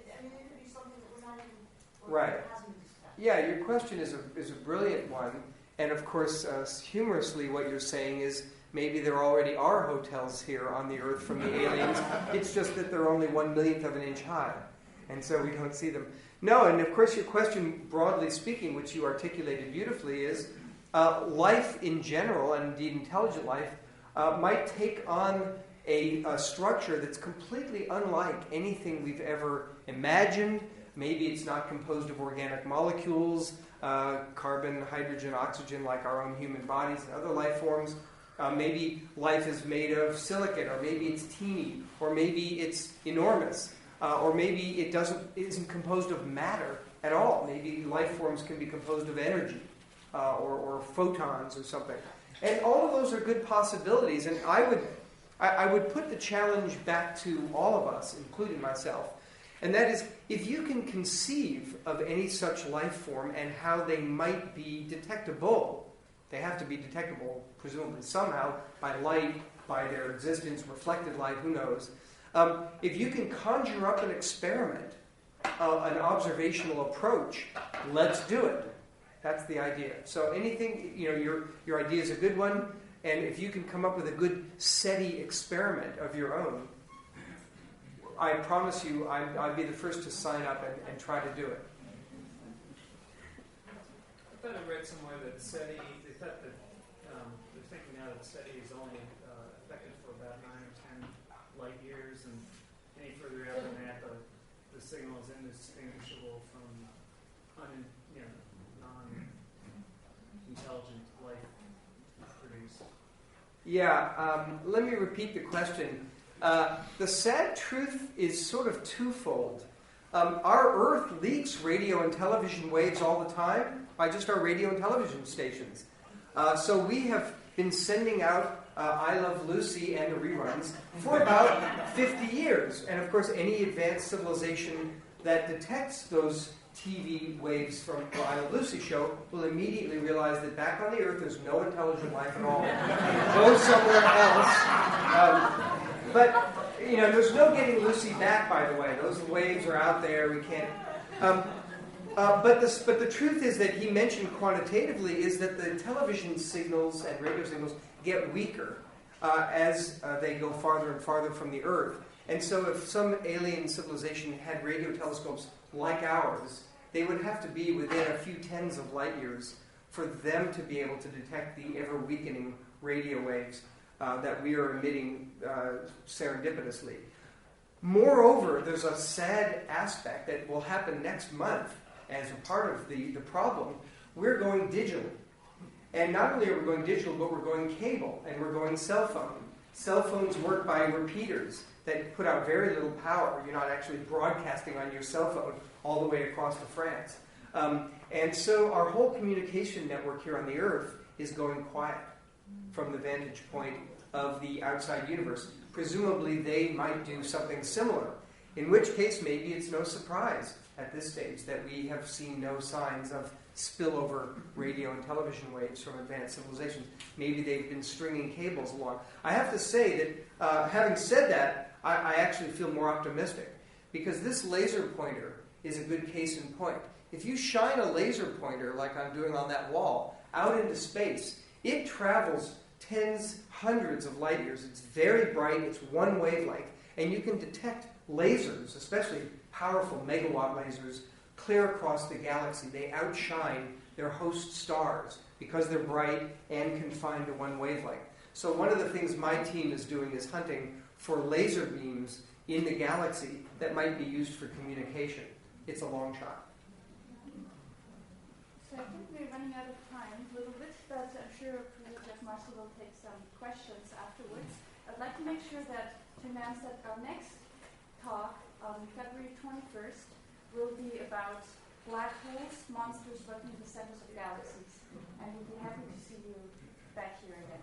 could be something that we're not even, Right. hasn't been discussed. Yeah, your question is a brilliant one. And of course, humorously, what you're saying is maybe there already are hotels here on the Earth from the aliens. It's just that they're only 1/1,000,000th of an inch high. And so we don't see them. No, and of course your question, broadly speaking, which you articulated beautifully, is life in general, and indeed intelligent life, might take on a structure that's completely unlike anything we've ever imagined, Maybe it's not composed of organic molecules, carbon, hydrogen, oxygen, like our own human bodies and other life forms. Maybe life is made of silicate, or maybe it's teeny, or maybe it's enormous, or maybe it isn't composed of matter at all. Maybe life forms can be composed of energy, or photons or something. And all of those are good possibilities. And I would put the challenge back to all of us, including myself. And that is, if you can conceive of any such life form and how they might be detectable, they have to be detectable, presumably somehow, by light, by their existence, reflected light, who knows. If you can conjure up an experiment, an observational approach, let's do it. That's the idea. So anything, your idea is a good one, and if you can come up with a good SETI experiment of your own, I promise you I'd be the first to sign up and try to do it. I thought I read somewhere that SETI, they thought that they're thinking now that SETI is only effective for about 9 or 10 light years, and any further out than that, the signal is indistinguishable from non-intelligent life produced. Yeah, let me repeat the question. The sad truth is sort of twofold. Our Earth leaks radio and television waves all the time by just our radio and television stations. So we have been sending out I Love Lucy and the reruns for about 50 years. And of course, any advanced civilization that detects those TV waves from the I Love Lucy show will immediately realize that back on the Earth there's no intelligent life at all. Go somewhere else. But, there's no getting Lucy back, by the way. Those waves are out there. We can't... But the truth is that he mentioned quantitatively is that the television signals and radio signals get weaker as they go farther and farther from the Earth. And so if some alien civilization had radio telescopes like ours, they would have to be within a few tens of light years for them to be able to detect the ever-weakening radio waves that we are emitting serendipitously. Moreover, there's a sad aspect that will happen next month as a part of the problem. We're going digital. And not only are we going digital, but we're going cable, and we're going cell phone. Cell phones work by repeaters that put out very little power. You're not actually broadcasting on your cell phone all the way across to France. And so our whole communication network here on the Earth is going quiet from the vantage point of the outside universe. Presumably they might do something similar, in which case maybe it's no surprise at this stage that we have seen no signs of spillover radio and television waves from advanced civilizations. Maybe they've been stringing cables along. I have to say that, having said that, I actually feel more optimistic, because this laser pointer is a good case in point. If you shine a laser pointer, like I'm doing on that wall, out into space, it travels tens, hundreds of light years. It's very bright, it's one wavelength, and you can detect lasers, especially powerful megawatt lasers, clear across the galaxy. They outshine their host stars because they're bright and confined to one wavelength. So one of the things my team is doing is hunting for laser beams in the galaxy that might be used for communication. It's a long shot. So I think we're running out of time a little bit, but I'm sure Professor Geoff Marcy will take some questions afterwards. I'd like to make sure that to announce that our next talk on February 21st will be about black holes, monsters lurking in the centers of galaxies. And we'll be happy to see you back here again.